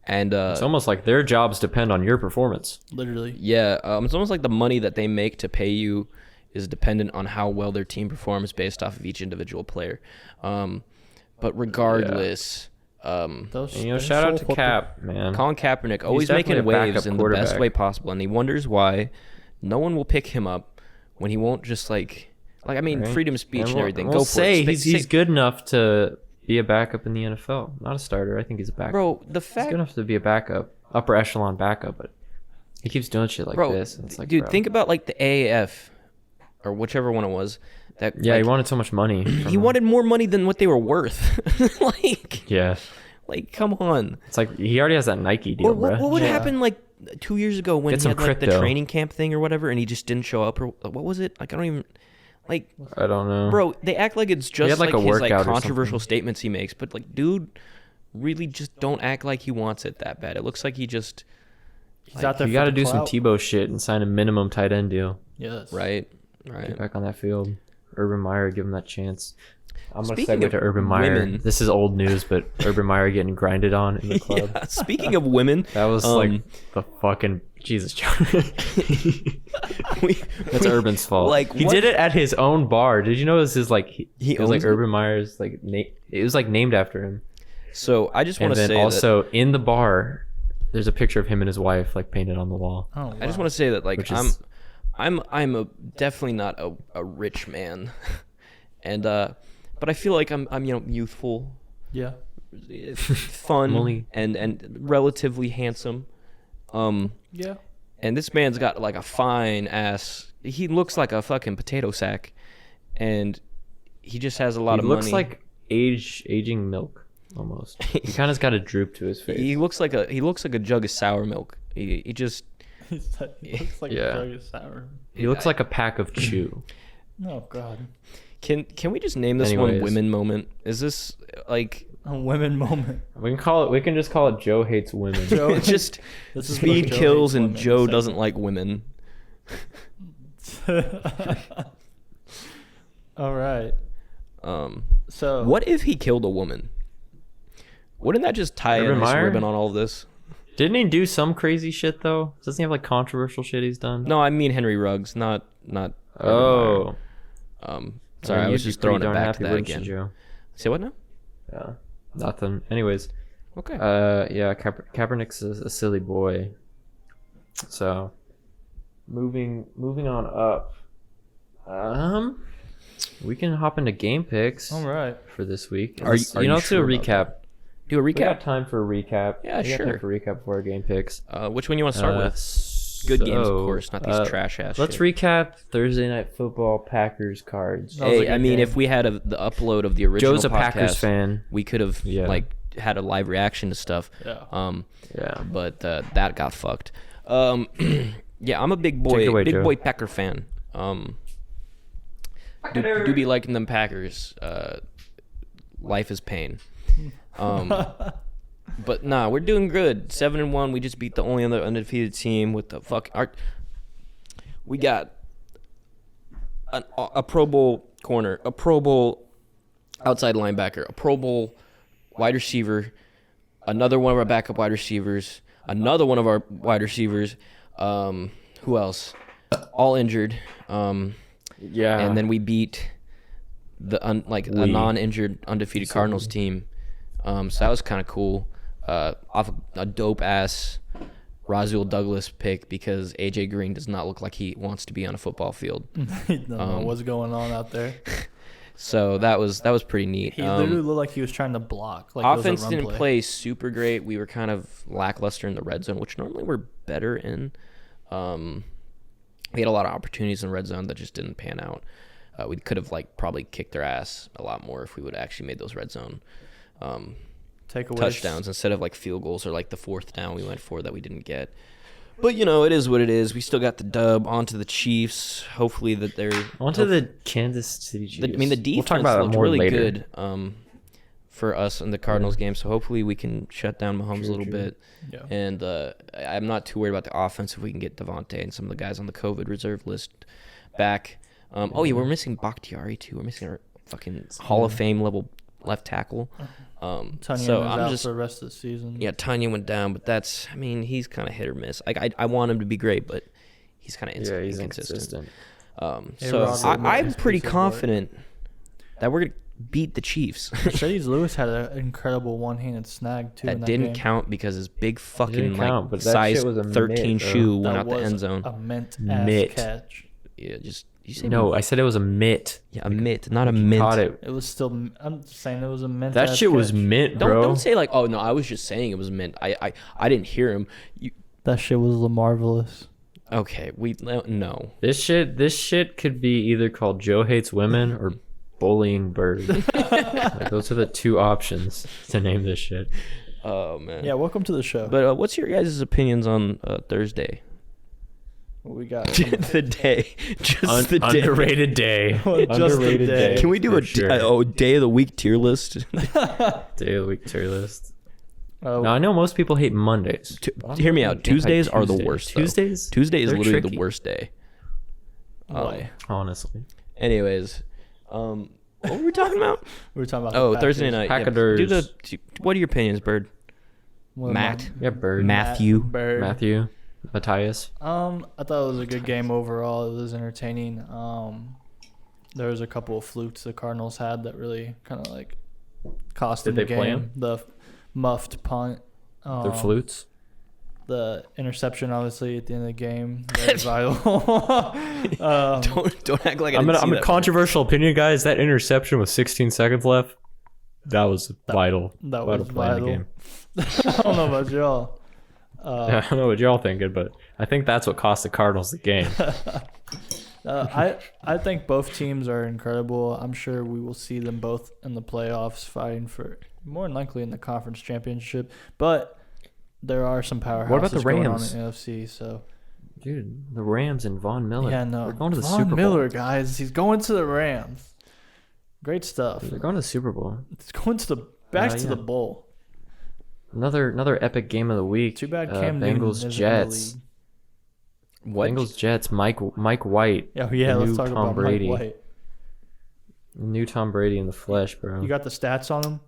And It's almost like their jobs depend on your performance. Literally. yeah, it's almost like the money that they make to pay you is dependent on how well their team performs based off of each individual player. But regardless, Those, And, shout out to Cap, man. Colin Kaepernick always definitely making a backup waves in the best quarterback. way possible, and he wonders why no one will pick him up when he won't just like I mean, Right? freedom of speech and, we'll- everything. We'll Go say for it. he's good enough to be a backup in the NFL, not a starter. I think he's a backup. Bro, the He's fact, good enough to be a backup, upper echelon backup, but he keeps doing shit like bro, this. And it's like, dude, bro. think about like the AAF or whichever one it was. That Yeah, like, he wanted so much money. he wanted more money than what they were worth. Yeah, Come on. it's like he already has that Nike deal, Or bro. what would Yeah. happen like 2 years ago when Get he some had like the crypto. training camp thing or whatever, and he just didn't show up, or what was it? Like I don't even like. I don't know, Bro, they act like it's just had, like, like, a his like workout or controversial something. statements he makes, but like, dude, really just don't act like he wants it that bad. It looks like he just He's out there. You got to do some Tebow shit and sign a minimum tight end deal. Yes. right. Get back on that field. Urban Meyer, give him that chance. I'm gonna Speaking segue of to Urban Meyer. women- This is old news, but Urban Meyer getting grinded on in the club. Yeah, speaking of women, That was like the fucking Jesus. That's Urban's fault. like, he what- did it at his own bar. Did you know this is like He it was like owns it? Urban Meyer's like it was like named after him. So I just want And to then say also in the bar, there's a picture of him and his wife like painted on the wall. Oh, wow. I just want to say that like Which is- I'm definitely not a rich man, and but I feel like I'm youthful, Yeah. fun, Only- and relatively handsome. Yeah. And this man's got like a fine ass. He looks like a fucking potato sack, and he just has a lot He of looks money. like aging milk almost. He kind of's got a droop to his face. He looks like a jug of sour milk. He just He looks like Yeah. a jug of sour. He looks like a pack of chew. Oh God. can we just name this one Anyways. women moment? Is this like A women moment. We can just call it Joe hates women. Joe. it's just This is speed what Joe kills hates and women Joe segment. doesn't like women? All right. So What if he killed a woman? Wouldn't that just tie Urban a nice Meyer? ribbon on all of this? Didn't he do some crazy shit though? Doesn't he have like controversial shit he's done? No, I mean Henry Ruggs, not. Urban Oh. Meyer. Sorry, I was you'd be just throwing pretty it darn back to happy, that wouldn't you, again. Joe? Say what now? Yeah. Nothing. Anyways. Okay. Yeah, Kaepernick's a silly boy. So, moving on up. We can hop into game picks all right. for this week. Are you let's do sure a about recap. Do a We got recap. time for a recap. Yeah, we got sure. time for a recap before our game picks. Which one you want to start with? Good games, of course, not these trash ass. Let's shit. recap Thursday Night Football Packers cards. That was a Hey, I good mean, game. if we had the upload of the original Joe's a podcast, Packers fan. we could have Yeah. like had a live reaction to stuff. Yeah. Yeah. But that got fucked. Yeah, I'm a big Take it away, big Joe. boy Packer fan. Do be liking them Packers. Life is pain. But nah, we're doing good. 7-1. We just beat the only other undefeated team with the fuck. We got a Pro Bowl corner, a Pro Bowl outside linebacker, a Pro Bowl wide receiver, another one of our backup wide receivers, another one of our wide receivers. Who else? All injured. Yeah. And then we beat a non-injured undefeated Cardinals team. So that was kind of cool. Off a dope ass Rasul Douglas pick because AJ Green does not look like he wants to be on a football field. He don't know what's going on out there. So that was pretty neat. He literally looked like he was trying to block. Like Offense it was a run didn't play super great. We were kind of lackluster in the red zone, which normally we're better in. We had a lot of opportunities in red zone that just didn't pan out. We could have probably kicked their ass a lot more if we would have actually made those red zone touchdowns instead of field goals or the fourth down we went for that we didn't get. But it is what it is. We still got the dub. Onto the Chiefs. Hopefully that they're onto the Kansas City Chiefs. The defense we'll talk about looked more really later. good for us in the Cardinals game. So hopefully we can shut down Mahomes a little bit. Yeah. And I'm not too worried about the offense if we can get Devontae and some of the guys on the COVID reserve list back. We're missing Bakhtiari too. We're missing our fucking Hall of Fame level left tackle. Tanya so was I'm out just for the rest of the season. Yeah, Tanya went down, but he's kind of hit or miss. I want him to be great, but he's kind of inconsistent. I'm pretty confident that we're gonna beat the Chiefs. Mercedes Lewis had an incredible one-handed snag too. That didn't count because his big fucking but that size shit was a 13 mitt, shoe went That out the was end zone. A mint catch. Yeah, just you say No, I said it was a mitt. Yeah, a mitt, not a mint. Caught it. It was still. I'm just saying it was a mint. That shit was mint, bro. Don't say oh no, I was just saying it was mint. I didn't hear him. That shit was marvelous. Okay, no. This shit could be either called Joe Hates Women or Bullying Byrd. Those are the two options to name this shit. Oh man. Yeah, welcome to the show. But what's your guys' opinions on Thursday? What we got? The day, just the day. Underrated day. Underrated day. Can we do a day of the week tier list? Day of the week tier list. Oh, Now I know most people hate Mondays. Hear me out. Tuesdays are the Tuesday. worst. Though. Tuesday is they're literally tricky. the worst day. why? Honestly. Anyways, what were we talking about? We were talking about. the Thursday Packers. night. Packers. What are your opinions, Byrd? What am Matt? Yeah, Byrd. Matthew. Byrd. Matthew. Matthias. I thought it was a good game overall. It was entertaining. There was a couple of flukes the Cardinals had that really kind of cost them Did the they play game. him? The muffed punt. Their flutes. The interception, obviously, at the end of the game. Very vital. Don't act like I'm a controversial opinion, guys. That interception with 16 seconds left. That was vital. That vital was play in the vital. game. I don't know about y'all. I don't know what y'all thinking, but I think that's what cost the Cardinals the game. I think both teams are incredible. I'm sure we will see them both in the playoffs fighting for more than likely in the conference championship. But there are some powerhouses What about the going on Rams? in the NFC. So Dude, the Rams and Von Miller. yeah, no, They're going to the Von Super Bowl. Miller, guys, he's going to the Rams. Great stuff. They're going to the Super Bowl. It's going to the back to yeah. the bowl. Another epic game of the week. Too bad Cam Newton Bengals isn't Jets. in What? Bengals Jets. Mike White. the league. Oh yeah, the let's new talk Tom about Brady. Mike White. New Tom Brady in the flesh, bro. You got the stats on him?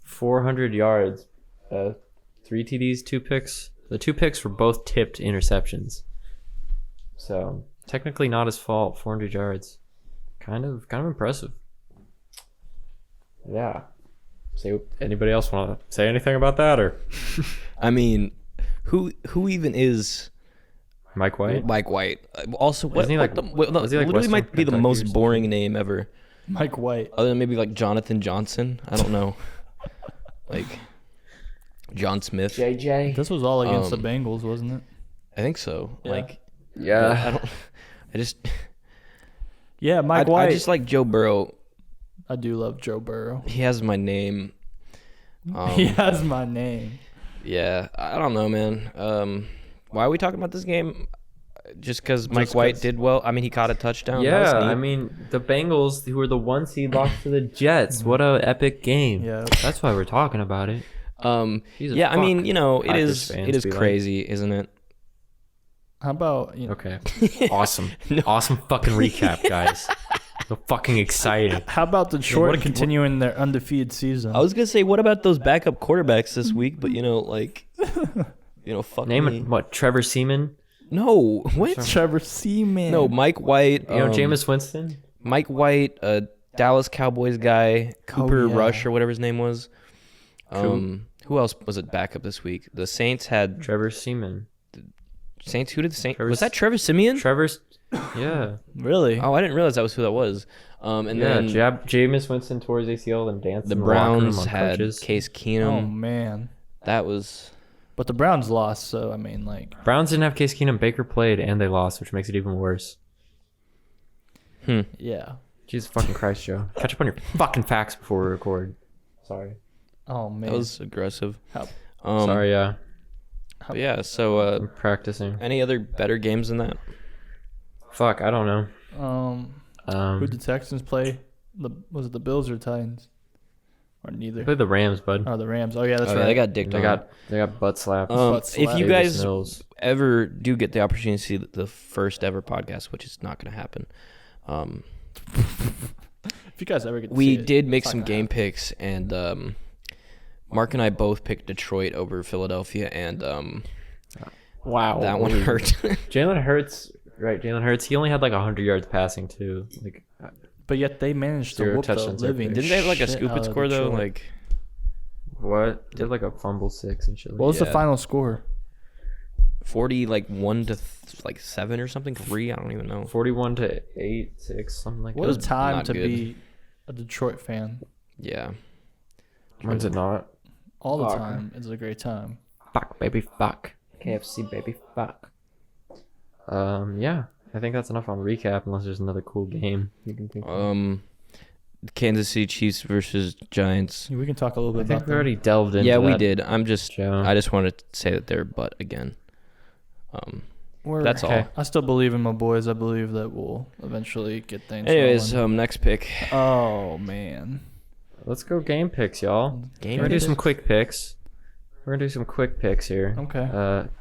400 yards, 3 TDs, 2 picks. The 2 picks were both tipped interceptions. So technically not his fault. 400 yards, kind of impressive. Yeah. Say anybody else want to say anything about that or I mean, who even is Mike White? Mike White? Also, what, Isn't he what like- the, what, was he like literally Western might be the Kentucky or most something? boring name ever, Mike White. other than maybe Jonathan Johnson. I don't know, John Smith. JJ. This was all against the Um, Bengals, wasn't it? I think so. Yeah. Yeah. I just Yeah, Mike White. I just like Joe Burrow. I do love Joe Burrow. He has my name. He has my name. Yeah, I don't know, man. Why are we talking about this game? Just because Mike White 'cause. did well. I mean, he caught a touchdown. That was Yeah, neat. I mean the Bengals, who were the 1 seed, lost to the Jets. What a epic game! Yeah. That's why we're talking about it. Jesus, yeah, I mean, fuck. you know, it Packers is fans be like. crazy, isn't it? How about Okay, awesome, awesome fucking recap, guys. So fucking exciting. How about Detroit what a- continuing their undefeated season? I was gonna say, what about those backup quarterbacks this week? But fuck Name me. it. What? Trevor Seaman? No, what? Trevor Seaman. No, Mike White. You know Jameis Winston? Mike White, Dallas Cowboys guy, Cooper yeah. Rush or whatever his name was. Who else was it backup this week? The Saints had Trevor Seaman. Saints? Who did the Saints? Trevor- Was that Trevor Siemian? Trevor's, yeah. Really? Oh, I didn't realize that was who that was. And then Jameis Winston tore his ACL and danced the in the locker room Browns on had crutches. Case Oh Keenum. man. That was But the Browns lost, so I mean, like. Browns didn't have Case Keenum. Baker played, and they lost, which makes it even worse. Yeah. Jesus fucking Christ, Joe. Catch up on your fucking facts before we record. Sorry. Oh man. that was aggressive. How- Sorry, yeah. But yeah. So I'm practicing. any other better games than that? Fuck, I don't know. Who did the Texans play? Was it the Bills or Titans? Or neither? Play the Rams, bud. Oh, the Rams. Oh yeah, that's Oh, right. yeah, they got dicked on. They got butt slapped. Butt If slap. you Davis guys Mills. ever do get the opportunity to see the first ever podcast, which is not going to happen, If you guys ever get to we see it, did make it's some not game gonna picks, and Mark and I both picked Detroit over Philadelphia, and Wow. that one hurt. Jalen Hurts, right? Jalen Hurts. He only had like 100 yards passing too. Like, happen. But yet they managed to Zero whoop the touchdowns or living. picks. Didn't they have like a shit scoop out it of score though? Detroit. Like what? Did like a fumble 6 and shit. What was the Yeah. final score? 40, like 1 to 7 or something. 3, I don't even know. 41-8, 6, something like What that. a time not to good. be a Detroit fan. Yeah. When's it not? All the Fuck. time. It's a great time. Fuck, baby, fuck. KFC, baby, fuck. Yeah. I think that's enough on recap, unless there's another cool game you can think of. Kansas City Chiefs versus Giants. We can talk a little I bit think about we that. already delved into Yeah, we that, did. I just Joe. wanted to say that they're butt again. That's all. Okay. I still believe in my boys. I believe that we'll eventually get things Anyways, rolling. next pick. Oh man. Let's go game picks, y'all. Game We're gonna do picks? some quick picks. We're gonna do some quick picks here. Okay.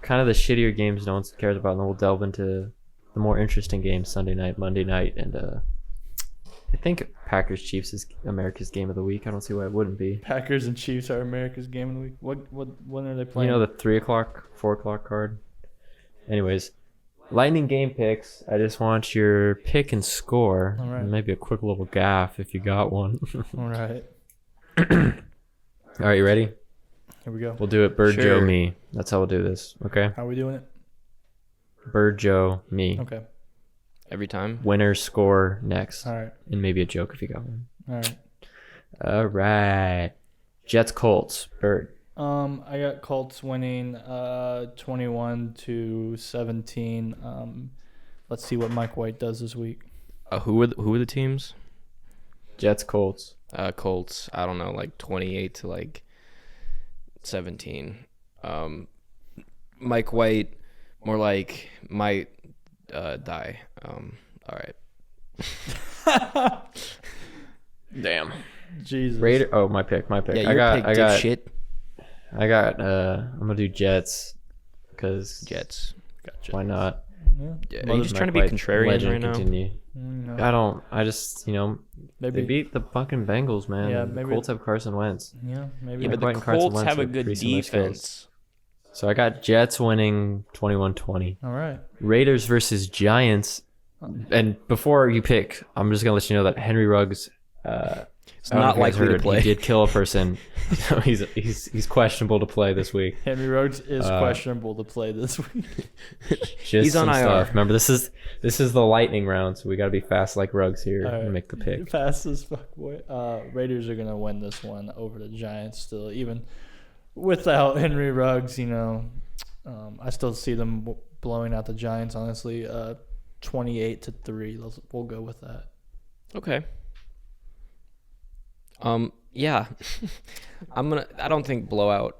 Kind of the shittier games no one cares about, and then we'll delve into the more interesting games Sunday night, Monday night, and I think Packers Chiefs is America's game of the week. I don't see why it wouldn't be. Packers and Chiefs are America's game of the week. When are they playing? You know the 3 o'clock, 4 o'clock card. Anyways, lightning game picks. I just want your pick and score. All right. And maybe a quick little gaff if you got one. All right. All right, you ready? Here we go. We'll do it. Bird, Sure. Joe, me. That's how we'll do this. Okay. How are we doing it? Bird, Joe, me. Okay. Every time. Winner, score next, All right. and maybe a joke if you got one. All right. All right. Jets, Colts, Bird. I got Colts winning 21-17. Let's see what Mike White does this week. Who were the teams? Jets, Colts. Colts. I don't know, like 28 to like 17. Mike White, more like might die. All right. Damn. Jesus. Raider. Oh, my pick. Yeah, I your pick, got. dipshit. I'm gonna do Jets, because Jets. Gotcha. why not? Yeah. Yeah, Mother- you just trying to be Mike White, contrarian legend, right now? Continue. No. I just, they Maybe. beat the fucking Bengals, man. Yeah, The maybe- Colts have Carson Wentz. Yeah. Maybe. Yeah, but Mike White the and Carson Colts Wentz have a are good pretty similar skills. defense. So I got Jets winning 21-20. All right. Raiders versus Giants. And before you pick, I'm just gonna let you know that Henry Ruggs. It's not likely to play. He did kill a person, so he's questionable to play this week. Henry Ruggs is questionable to play this week. Just He's on some IR. stuff. Remember, this is the lightning round, so we got to be fast like Ruggs here All right. and make the pick. Fast as fuck, boy. Raiders are gonna win this one over the Giants. Still, even without Henry Ruggs, I still see them blowing out the Giants. Honestly, 28-3. We'll go with that. Okay. Yeah. I don't think blowout.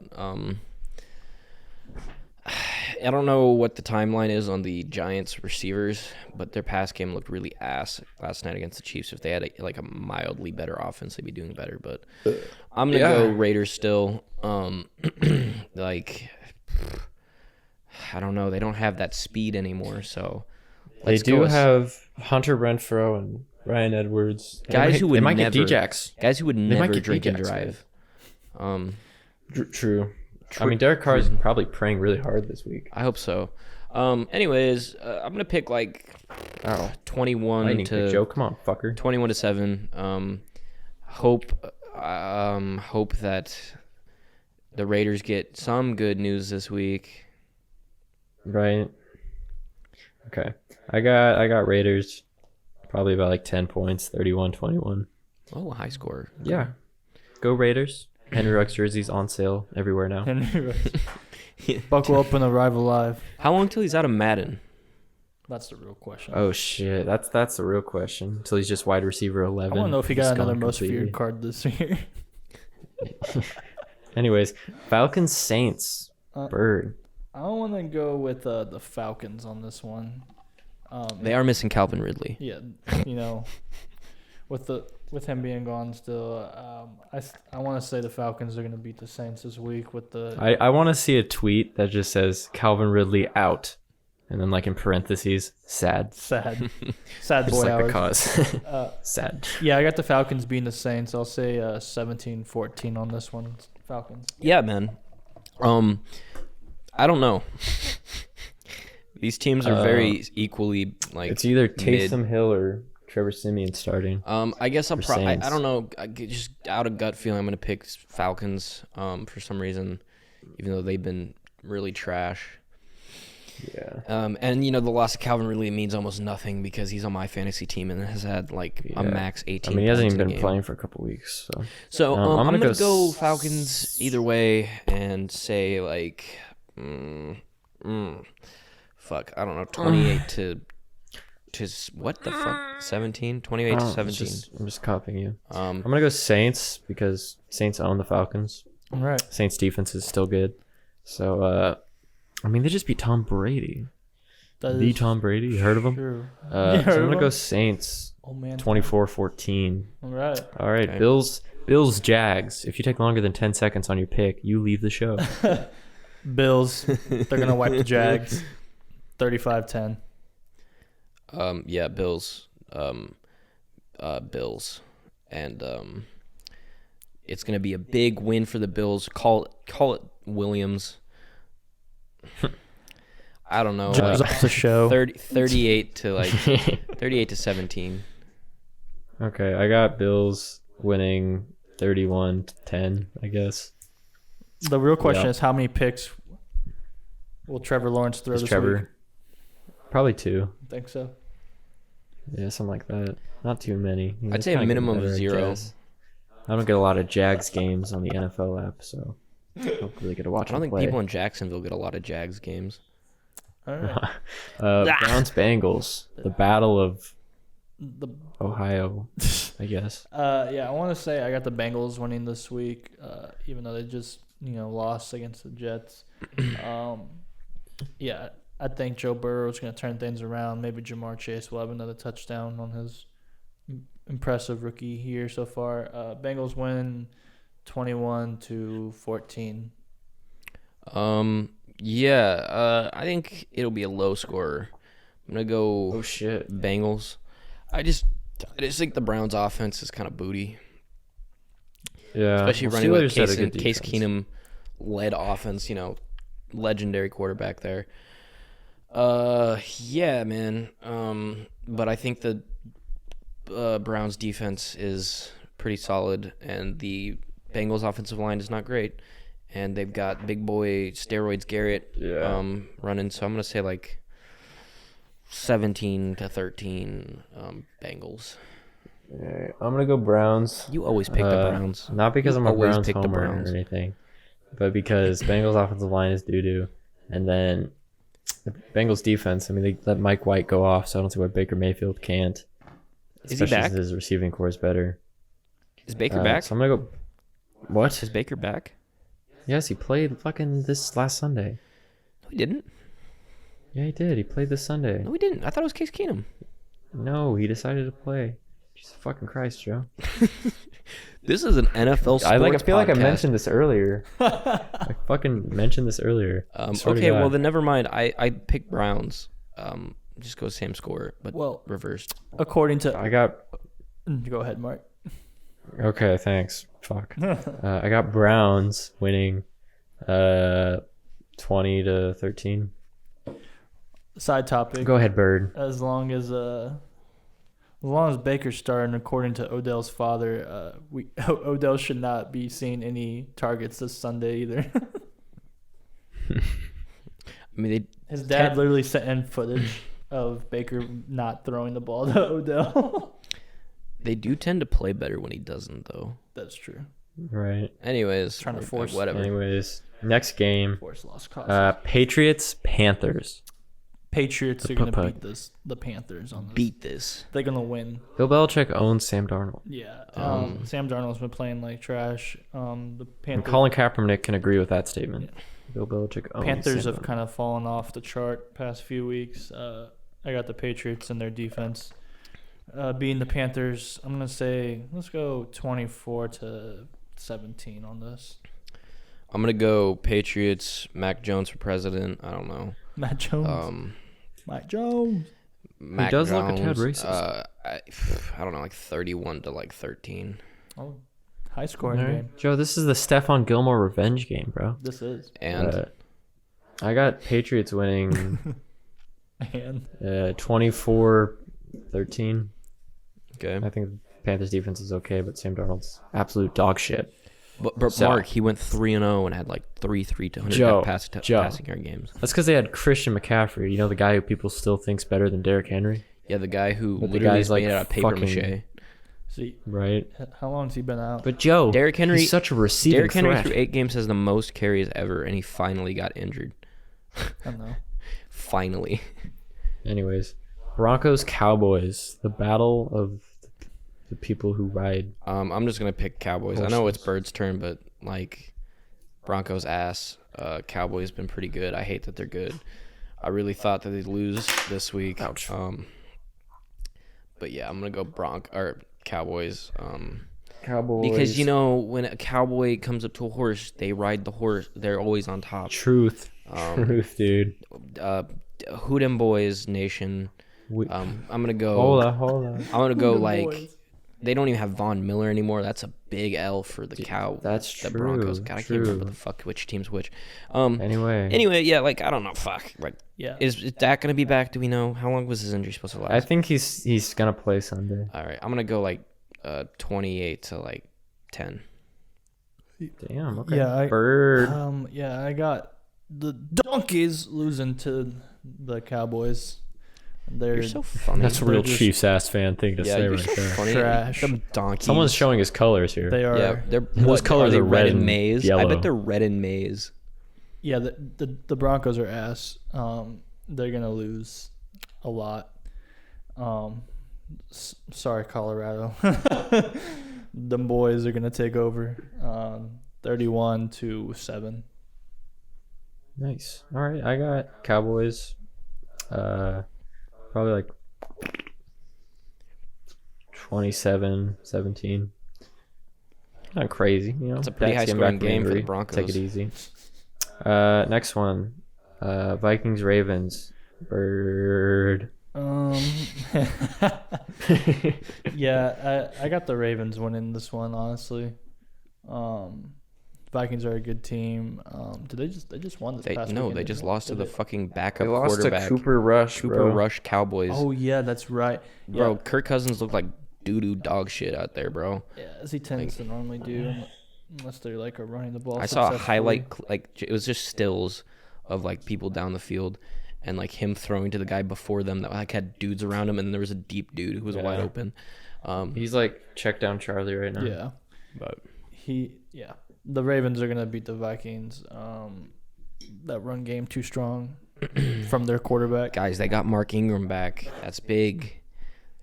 I don't know what the timeline is on the Giants receivers, but their pass game looked really ass last night against the Chiefs. If they had a mildly better offense, they'd be doing better. But I'm gonna go Raiders still. I don't know. They don't have that speed anymore, so They let's do go have Hunter Renfrow and Ryan Edwards. Guys who would they might never get Djax. guys who would might never get drink and Djax, drive. True. I mean, Derek Carr is probably praying really hard this week. I hope so. Anyways, I'm gonna pick 21 Lightning to pick, Joe. Come on, fucker. 21 to 7. Hope that the Raiders get some good news this week. Right. Okay. I got Raiders. Probably about like 10 points, 31-21. Oh, a high score. Yeah. Go Raiders. Henry Ruggs jerseys on sale everywhere now. Henry Ruggs. Buckle up and arrive alive. How long till he's out of Madden? That's the real question. Oh shit, that's the real question. Until he's just wide receiver 11. I want to know if he got He's another gone most completely. feared card this year. Anyways, Falcons Saints. Byrd. I want to go with the Falcons on this one. They are missing Calvin Ridley. Yeah, with him being gone still, I want to say the Falcons are going to beat the Saints this week with the. I want to see a tweet that just says Calvin Ridley out, and then like in parentheses, sad. Sad boy Just like hours. the cause. Sad. Yeah, I got the Falcons beating the Saints. I'll say 17-14 on this one. Falcons. Yeah, man. I don't know. These teams are very equally like. It's either mid. Taysom Hill or Trevor Siemian starting. I guess I Saints. don't know. Just out of gut feeling, I'm gonna pick Falcons. For some reason, even though they've been really trash. Yeah. And the loss of Calvin really means almost nothing because he's on my fantasy team and has had like a max 18. I mean, he hasn't points even in a been game. playing for a couple weeks. So I'm I'm gonna gonna go Falcons either way and say like, fuck, I don't know, 28 to what the fuck, 17, 28 to 17. I'm just copying you. Um, I'm gonna go Saints because Saints own the Falcons. All right. Saints defense is still good. So I mean, they just beat Tom Brady. That Tom Brady, you heard of him? True. So I'm heard of gonna go him? Saints. Oh man. 24-14. All right. All right, Okay. Bills Jags. If you take longer than 10 seconds on your pick, you leave the show. Bills. They're gonna wipe the Jags. 35-10. Yeah, Bills. Bills, and it's gonna be a big win for the Bills. Call it Williams. I don't know. Judge off the show. 38 to like 38 to 17. Okay, I got Bills winning 31-10, I guess. The real question Yeah. is how many picks will Trevor Lawrence throw Is this Trevor? week? Probably 2. I think so. Yeah, something like that. Not too many. You know, I'd it's say a kinda minimum of getting better, 0. I guess. I don't get a lot of Jags games on the NFL app, so I don't really get to watch I don't them think play. people in Jacksonville get a lot of Jags games. All right. Browns Bengals, the battle of The Ohio, I guess. yeah, I want to say I got the Bengals winning this week, even though they just lost against the Jets. Yeah, I think Joe Burrow is going to turn things around. Maybe Jamar Chase will have another touchdown on his impressive rookie year so far. Bengals win 21-14. Yeah, I think it'll be a low scorer. I'm gonna go Oh shit. Bengals. I just think the Browns' offense is kind of booty, Yeah. especially well, running with Steelers had a Case good Keenum defense. led offense. Legendary quarterback there. Yeah, man. But I think the Browns' defense is pretty solid, and the Bengals' offensive line is not great. And they've got big boy steroids Garrett running. So I'm gonna say like 17-13 Bengals. Yeah, I'm gonna go Browns. You always pick the Browns. Not because You I'm a always Browns pick the homer Browns. or anything, but because Bengals offensive line is doo-doo, and then the Bengals defense. I mean, they let Mike White go off, so I don't see why Baker Mayfield can't. Is he Especially back? since his receiving core is better. Is Baker back? So I'm gonna go. What? Is Baker back? Yes, he played fucking this last Sunday. No, he didn't. Yeah, he did. He played this Sunday. No, he didn't. I thought it was Case Keenum. No, he decided to play. Jesus fucking Christ, Joe. This is an NFL sports I feel like I podcast. mentioned this earlier. I fucking mentioned this earlier. I swear to Okay, well God. then never mind. I picked Browns. Just go same score, but Well, reversed. according to I got. go ahead, Mark. Okay, thanks. Fuck. I got Browns winning 20-13. Side topic. Go ahead, Byrd. As long as Baker's starting, according to Odell's father, Odell should not be seeing any targets this Sunday either. I mean, His dad literally sent in footage of Baker not throwing the ball to Odell. They do tend to play better when he doesn't, though. That's true. Right. Anyways, Trying to force whatever. Anyways, next game. Force lost cause. Patriots Panthers. Patriots are going to beat the Panthers on this. Beat this. They're going to win. Bill Belichick owns Sam Darnold. Yeah. Sam Darnold's been playing like trash. The And Panthers. Colin Kaepernick can agree with that statement. Yeah. Bill Belichick owns Panthers Sam have Darnold. kind of fallen off the chart past few weeks. I got the Patriots and their defense beating the Panthers. I'm going to say let's go 24-17 on this. I'm going to go Patriots, Mac Jones for president. I don't know. Matt Jones. Mac Jones. Mac He does Jones, look a tad racist. I don't know, like 31 to like 13. Oh, high scoring All right. game. Joe, this is the Stephon Gilmore revenge game, bro. This is. And I got Patriots winning And 24-13. okay. I think the Panthers defense is okay, but Sam Darnold's absolute dog shit. But So- Mark, he went 3-0 and had like 300 Joe, passing yard games. That's because they had Christian McCaffrey. You know, the guy who people still think's better than Derrick Henry, Yeah, the guy who But the literally guy's, is like, made out of paper fucking- mache. see, right? how long has he been out? But Joe, Derrick Henry, he's such a receiving Derrick Henry threat. through 8 games has the most carries ever, and he finally got injured. I don't know. Finally. Anyways, Broncos Cowboys, the battle of the people who ride. I'm just gonna pick Cowboys. I know it's Bird's turn, but like Broncos ass. Cowboys been pretty good. I hate that they're good. I really thought that they'd lose this week. Ouch. But yeah, I'm gonna go Cowboys. Cowboys. Because you know when a cowboy comes up to a horse, they ride the horse. They're always on top. Truth, dude. Who them boys nation. I'm gonna go. Hold on. I'm gonna go them like. boys? They don't even have Von Miller anymore. That's a big L for the that's the true, Broncos. God, I can't remember true. the fuck which team's which. Anyway, Yeah, like I don't know. Fuck. Like, Yeah. is Dak gonna be back? Do we know how long was his injury supposed to last? I think he's gonna play Sunday. All right, I'm gonna go like 28 to like 10. Damn. Okay. Yeah, Bird. I got the Donkeys losing to the Cowboys. They're You're so funny. That's a real just- Chiefs ass fan thing to yeah, say you're right so there. funny. Trash. Them donkeys. Someone's showing his colors here. they are. Yeah, they're Those colors they are red and maize. I yellow. bet they're red and maize. Yeah, the Broncos are ass. They're gonna lose a lot. Sorry, Colorado. Them boys are gonna take over. 31-7. Nice. All right, I got Cowboys. Probably like 27-17. Not crazy, you know. It's a pretty Dak's getting high-scoring back from game for the injury. Broncos. Take it easy. Next one. Vikings Ravens. Bird. Yeah, I got the Ravens winning this one, honestly. Vikings are a good team. Did they just won this past weekend? They just lost to the fucking backup They lost to quarterback. Cooper Rush, Cooper bro. Rush Cowboys. Oh yeah, that's right. Bro, Yeah, Kirk Cousins looked like doo-doo dog shit out there, bro. yeah, as he tends to normally do, unless they're like running the ball. I saw a successfully. highlight, it was just stills of like people down the field and like him throwing to the guy before them that like had dudes around him, and then there was a deep dude who was wide open. He's like check down Charlie right now. Yeah, But the Ravens are gonna beat the Vikings. That run game too strong from their quarterback. guys, they got Mark Ingram back. That's big.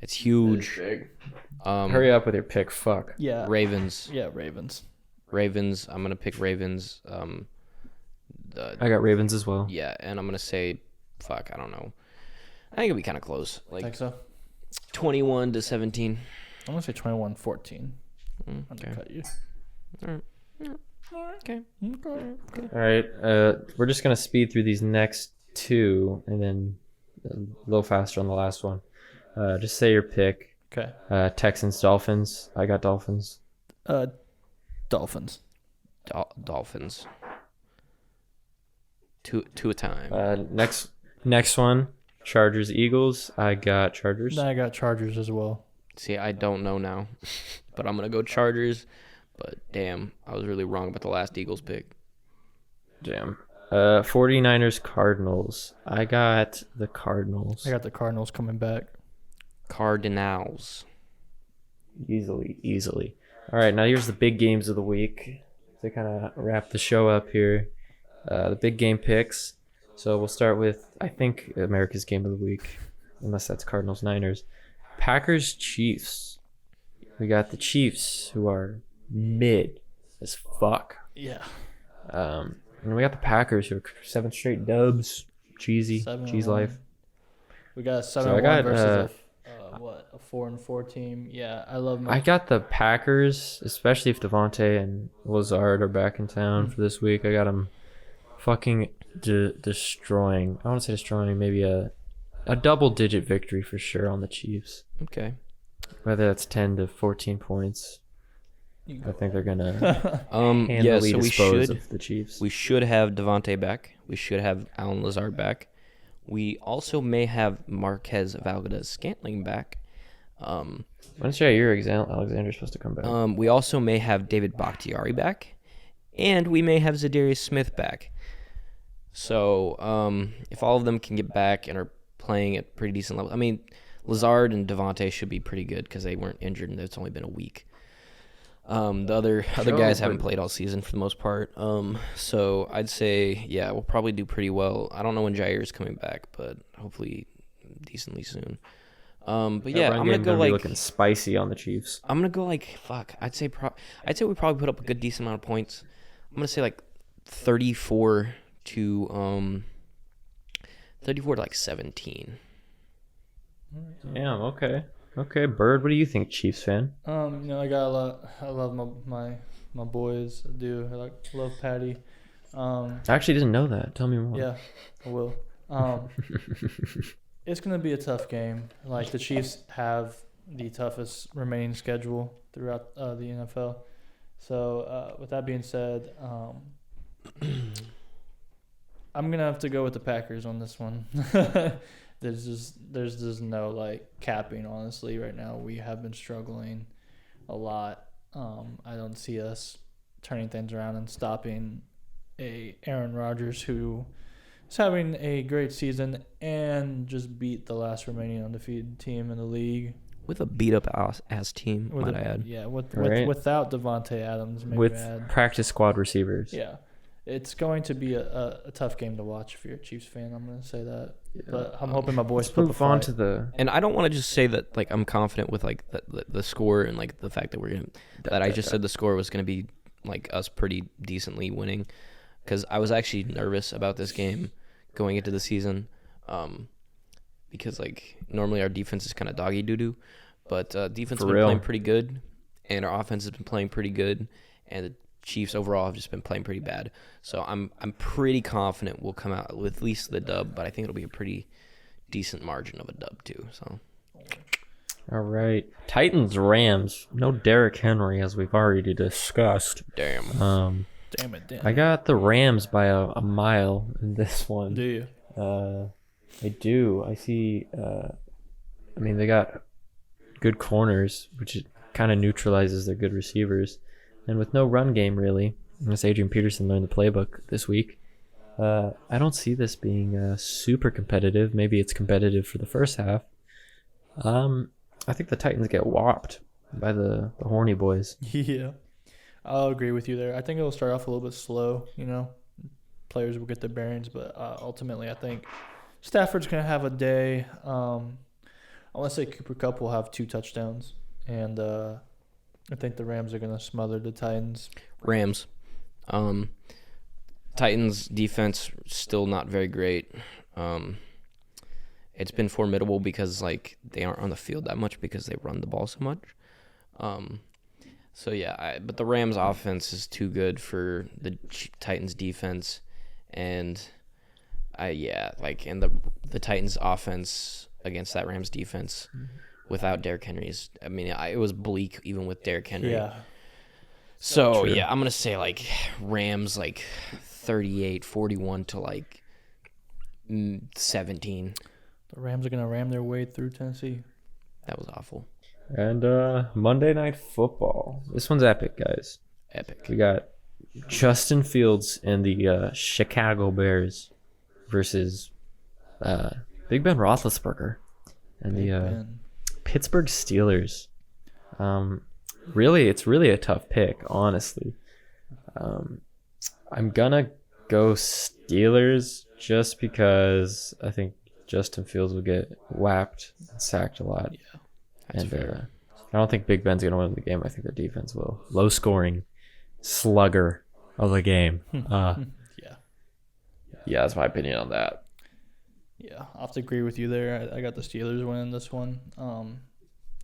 It's huge. Hurry up with your pick. Fuck. Yeah, Ravens. Yeah, Ravens. Ravens. I'm gonna pick Ravens. I got Ravens as well. Yeah, and I'm gonna say, fuck, I don't know. I think it'll be kind of close, I think so. 21-17. I'm gonna say 21-14. Okay. Undercut you. All right. Okay. All right. We're just gonna speed through these next two, and then a little faster on the last one. Just say your pick. Okay. Texans, Dolphins. I got Dolphins. Dolphins. Dolphins. Two a time. Next one. Chargers, Eagles. I got Chargers. I got Chargers as well. See, I don't know now, but I'm gonna go Chargers. But damn, I was really wrong about the last Eagles pick. Damn. 49ers Cardinals. I got the Cardinals. I got the Cardinals coming back. Cardinals. Easily. All right, now here's the big games of the week to kind of wrap the show up here. The big game picks. So we'll start with, I think, America's game of the week, unless that's Cardinals Niners. Packers Chiefs. We got the Chiefs, who are mid as fuck. Yeah. And we got the Packers, who are 7 straight dubs. Cheesy. 7-1. Cheese life. We got a 7-1 So I got, versus a 4-4 team. Yeah, I love my. I got the Packers, especially if Devontae and Lazard are back in town for this week. I got them fucking destroying. I want to say destroying, maybe a double-digit victory for sure on the Chiefs. Okay. Whether that's 10 to 14 points, I think they're gonna Yeah, handily so dispose of the Chiefs. we should have Devontae back. We should have Alan Lazard back. We also may have Marquez Valdez-Scantling back. When's Jair Alexander's supposed to come back? We also may have David Bakhtiari back, and we may have Zadarius Smith back. So if all of them can get back and are playing at pretty decent level, I mean, Lazard and Devontae should be pretty good because they weren't injured and it's only been a week. The other guys haven't played all season for the most part. So I'd say, yeah, we'll probably do pretty well. I don't know when Jair is coming back, but hopefully decently soon. But yeah, I'm gonna go be like looking spicy on the Chiefs. I'm gonna go like fuck. I'd say we probably put up a good decent amount of points. I'm gonna say like 34 to like 17. Damn. Okay, Byrd. What do you think, Chiefs fan? I got a lot. I love my boys. I do. I love Patty. I actually didn't know that. Tell me more. Yeah, I will. It's gonna be a tough game. Like the Chiefs have the toughest remaining schedule throughout the NFL. So with that being said, I'm gonna have to go with the Packers on this one. There's just no like capping, honestly. Right now we have been struggling a lot. I don't see us turning things around and stopping a Aaron Rodgers who is having a great season and just beat the last remaining undefeated team in the league. With a beat up ass team, might I add. Yeah, Right. without Devontae Adams, maybe With add. practice squad receivers. Yeah. It's going to be a tough game to watch if you're a Chiefs fan. I'm going to say that. Yeah. But I'm hoping my boys Let's put the move on fight. to the. And I don't want to just say that like I'm confident with like the score and like the fact that we're gonna that I just said the score was gonna be like us pretty decently winning, because I was actually nervous about this game going into the season, because like normally our defense is kind of doggy doo doo, but defense has been playing pretty good, and our offense has been playing pretty good, and the Chiefs overall have just been playing pretty bad. So I'm pretty confident we'll come out with at least the dub, but I think it'll be a pretty decent margin of a dub too. So All right, Titans Rams. No Derrick Henry, as we've already discussed. damn. Damn it. I got the Rams by a mile in this one. Do you? I do. I see. I mean, they got good corners, which kind of neutralizes their good receivers. And with no run game, really, unless Adrian Peterson learned the playbook this week, I don't see this being super competitive. Maybe it's competitive for the first half. I think the Titans get whopped by the horny boys. Yeah. I'll agree with you there. I think it'll start off a little bit slow, Players will get their bearings, but ultimately I think Stafford's going to have a day. I want to say Cooper Kupp will have 2 touchdowns, and I think the Rams are going to smother the Titans. Rams. Titans defense still not very great. It's been formidable because like they aren't on the field that much because they run the ball so much. So yeah, but the Rams offense is too good for the Titans defense, and the Titans offense against that Rams defense without Derrick Henry is, I mean, it was bleak even with Derrick Henry. Yeah. So True. yeah, I'm gonna say like Rams like 38-41 to like 17. The Rams are going to ram their way through Tennessee. That was awful. And Monday Night Football. This one's epic, guys. Epic. We got Justin Fields and the Chicago Bears versus Big Ben Roethlisberger and the Pittsburgh Steelers. Really, it's really a tough pick, honestly. I'm gonna go Steelers just because I think Justin Fields will get whapped and sacked a lot. Yeah, and I don't think Big Ben's gonna win the game. I think their defense will. Low scoring, slugger of the game. Yeah, that's my opinion on that. Yeah, I'll have to agree with you there. I got the Steelers winning this one.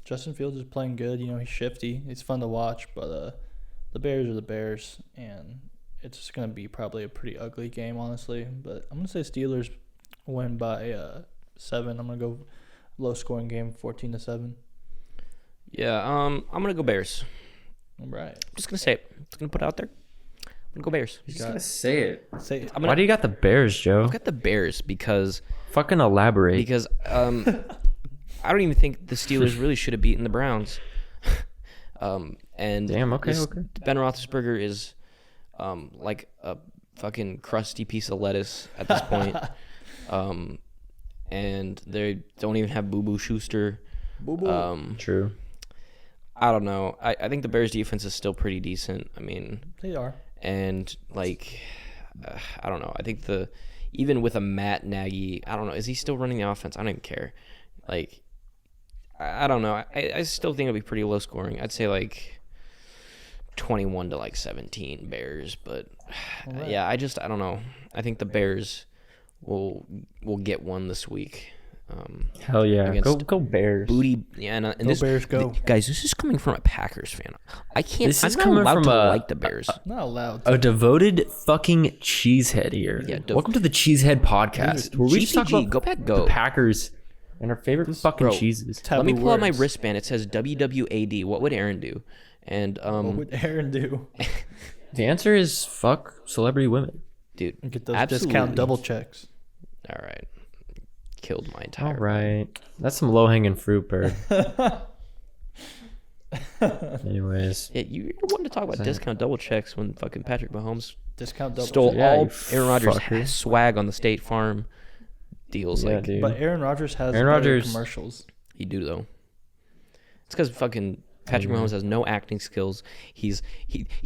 Justin Fields is playing good. You know, he's shifty. He's fun to watch, but the Bears are the Bears, and it's going to be probably a pretty ugly game, honestly. But I'm going to say Steelers win by 7. I'm going to go low-scoring game, 14-7. Yeah, I'm going to go Bears. All right. I'm just going to say it. I'm just going to put it out there. I'm going to go Bears. He's gonna say it. Say it. Why do you got the Bears, Joe? I've got the Bears because Fucking elaborate. Because I don't even think the Steelers really should have beaten the Browns. And Damn, okay. Ben Roethlisberger is like a fucking crusty piece of lettuce at this point. And they don't even have Boo Boo Schuster. True. I don't know. I think the Bears defense is still pretty decent. I mean, They are. and like I don't know. I think even with a Matt Nagy, I don't know. Is he still running the offense? I don't even care. Like I don't know. I still think it'll be pretty low scoring. I'd say like 21 to like 17 Bears, but Right. yeah, I don't know. I think the Bears will get one this week. Hell yeah. Against Go Bears. Booty, yeah, and Go this, Bears, go. guys. This is coming from a Packers fan. I can't. This is I'm not coming allowed from to a- like the Bears. Not allowed. A devoted fucking cheesehead here. Yeah, Welcome to the Cheesehead Podcast, where we just talk GPG, about go Pack, the go. Packers and our favorite fucking bro, cheeses. Taboo Let me pull out my words. wristband. It says WWAD. What would Aaron do? And What would Aaron do? The answer is fuck celebrity women. dude, Get those absolutely. discount double checks. All right, killed my All entire. right. That's some low hanging fruit, Byrd. Anyways. Yeah, you wanted to talk about discount double checks when fucking Patrick Mahomes Discount double stole checks. Yeah, all you Aaron Rodgers fucker. swag on the State Farm deals. Yeah, Like dude. But Aaron Rodgers has Aaron better Rodgers- commercials. he do though. It's because fucking Patrick Mahomes has no acting skills. He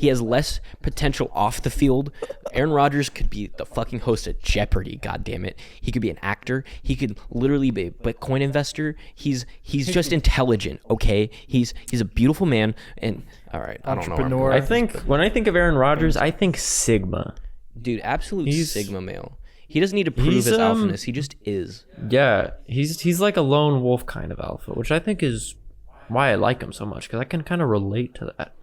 has less potential off the field. Aaron Rodgers could be the fucking host of Jeopardy. God damn it, he could be an actor. He could literally be a Bitcoin investor. He's just intelligent. Okay, he's a beautiful man. And all right, I don't know. Entrepreneur. I think when I think of Aaron Rodgers, I think Sigma. Dude, absolute He's- Sigma male. He doesn't need to prove he's, his alphaness. He just is. Yeah, he's like a lone wolf kind of alpha, which I think is why I like him so much, because I can kind of relate to that.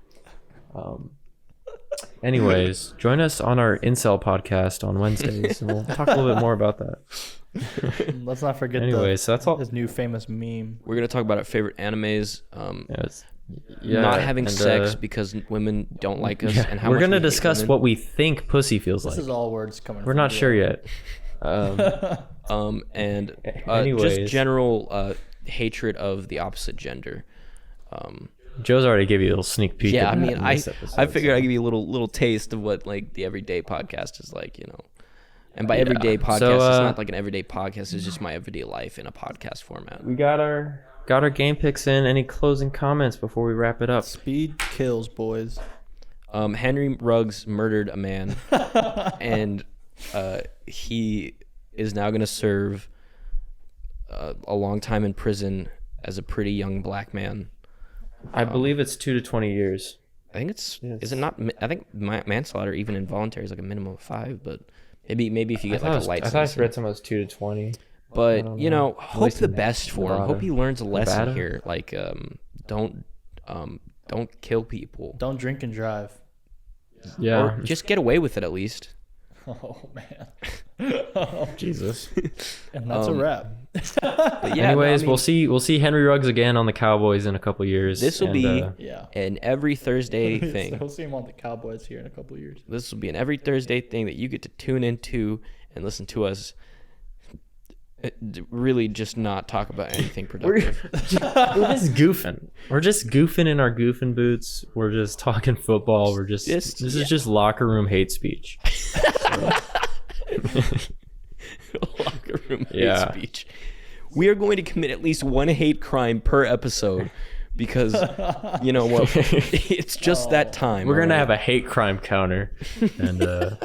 Anyways, join us on our Incel podcast on Wednesdays, and we'll talk a little bit more about that. Let's not forget Anyways, so that's all. his new famous meme. We're gonna talk about our favorite animes. Yeah, Not having and, sex because women don't like us, and how we're much gonna we hate discuss women. what we think pussy feels This like. is all words coming We're from not Joe. sure yet. And Anyways. just general hatred of the opposite gender. Joe's already gave you a little sneak peek. Yeah, I of that mean, in I this episode, figured I'd give you a little taste of what like the everyday podcast is like, you know. And by everyday podcast, So, it's not like an everyday podcast. It's just my everyday life in a podcast format. we got our game picks in. Any closing comments before we wrap it up? Speed kills, boys. Henry Ruggs murdered a man, and he is now going to serve a long time in prison as a pretty young black man. I believe it's 2 to 20 years. I think it's Yes. is it not? I think manslaughter, even involuntary, is like a minimum of 5, but maybe if you get like a light I thought I sentence. read something was 2 to 20. I But don't you know. know, At hope least the in best for him. Nevada. Hope he learns a lesson Nevada? here. Like, don't kill people. Don't drink and drive. Yeah. Or just get away with it at least. Oh man. Jesus. And that's a wrap. But yeah, Anyways, no, I mean, we'll see Henry Ruggs again on the Cowboys in a couple years. This will and, be Yeah. an every Thursday thing. We'll see him on the Cowboys here in a couple of years. This will be an every Thursday thing that you get to tune into and listen to us really just not talk about anything We're productive. just goofing. We're just goofing in our goofing boots. We're just talking football. We're just this is just locker room hate speech. Locker room hate speech. We are going to commit at least one hate crime per episode because you know what? It's just that time. We're gonna have a hate crime counter, and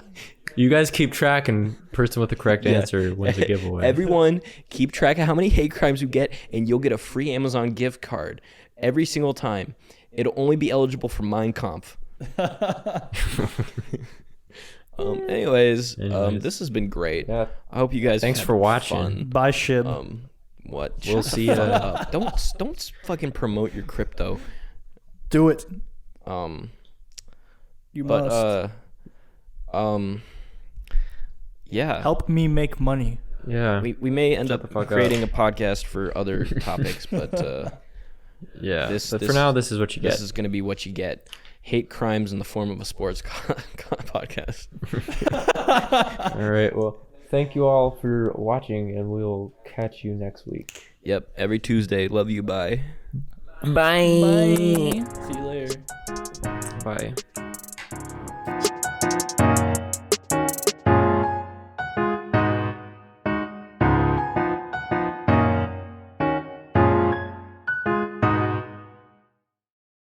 you guys keep track, and person with the correct answer wins a giveaway. Everyone, keep track of how many hate crimes you get, and you'll get a free Amazon gift card every single time. It'll only be eligible for Mein Kampf. Anyways, this has been great. Yeah. I hope you guys. Thanks had for watching. Fun. Bye, Shib. What? We'll see you. Don't fucking promote your crypto. Do it. You must. Yeah. Help me make money. Yeah. We may end up creating a podcast for other topics, but yeah. But for now, this is what you get. This is going to be what you get. Hate crimes in the form of a sports podcast. All right. Well, thank you all for watching, and we'll catch you next week. Yep. Every Tuesday. Love you. Bye. Bye. Bye. See you later. Bye.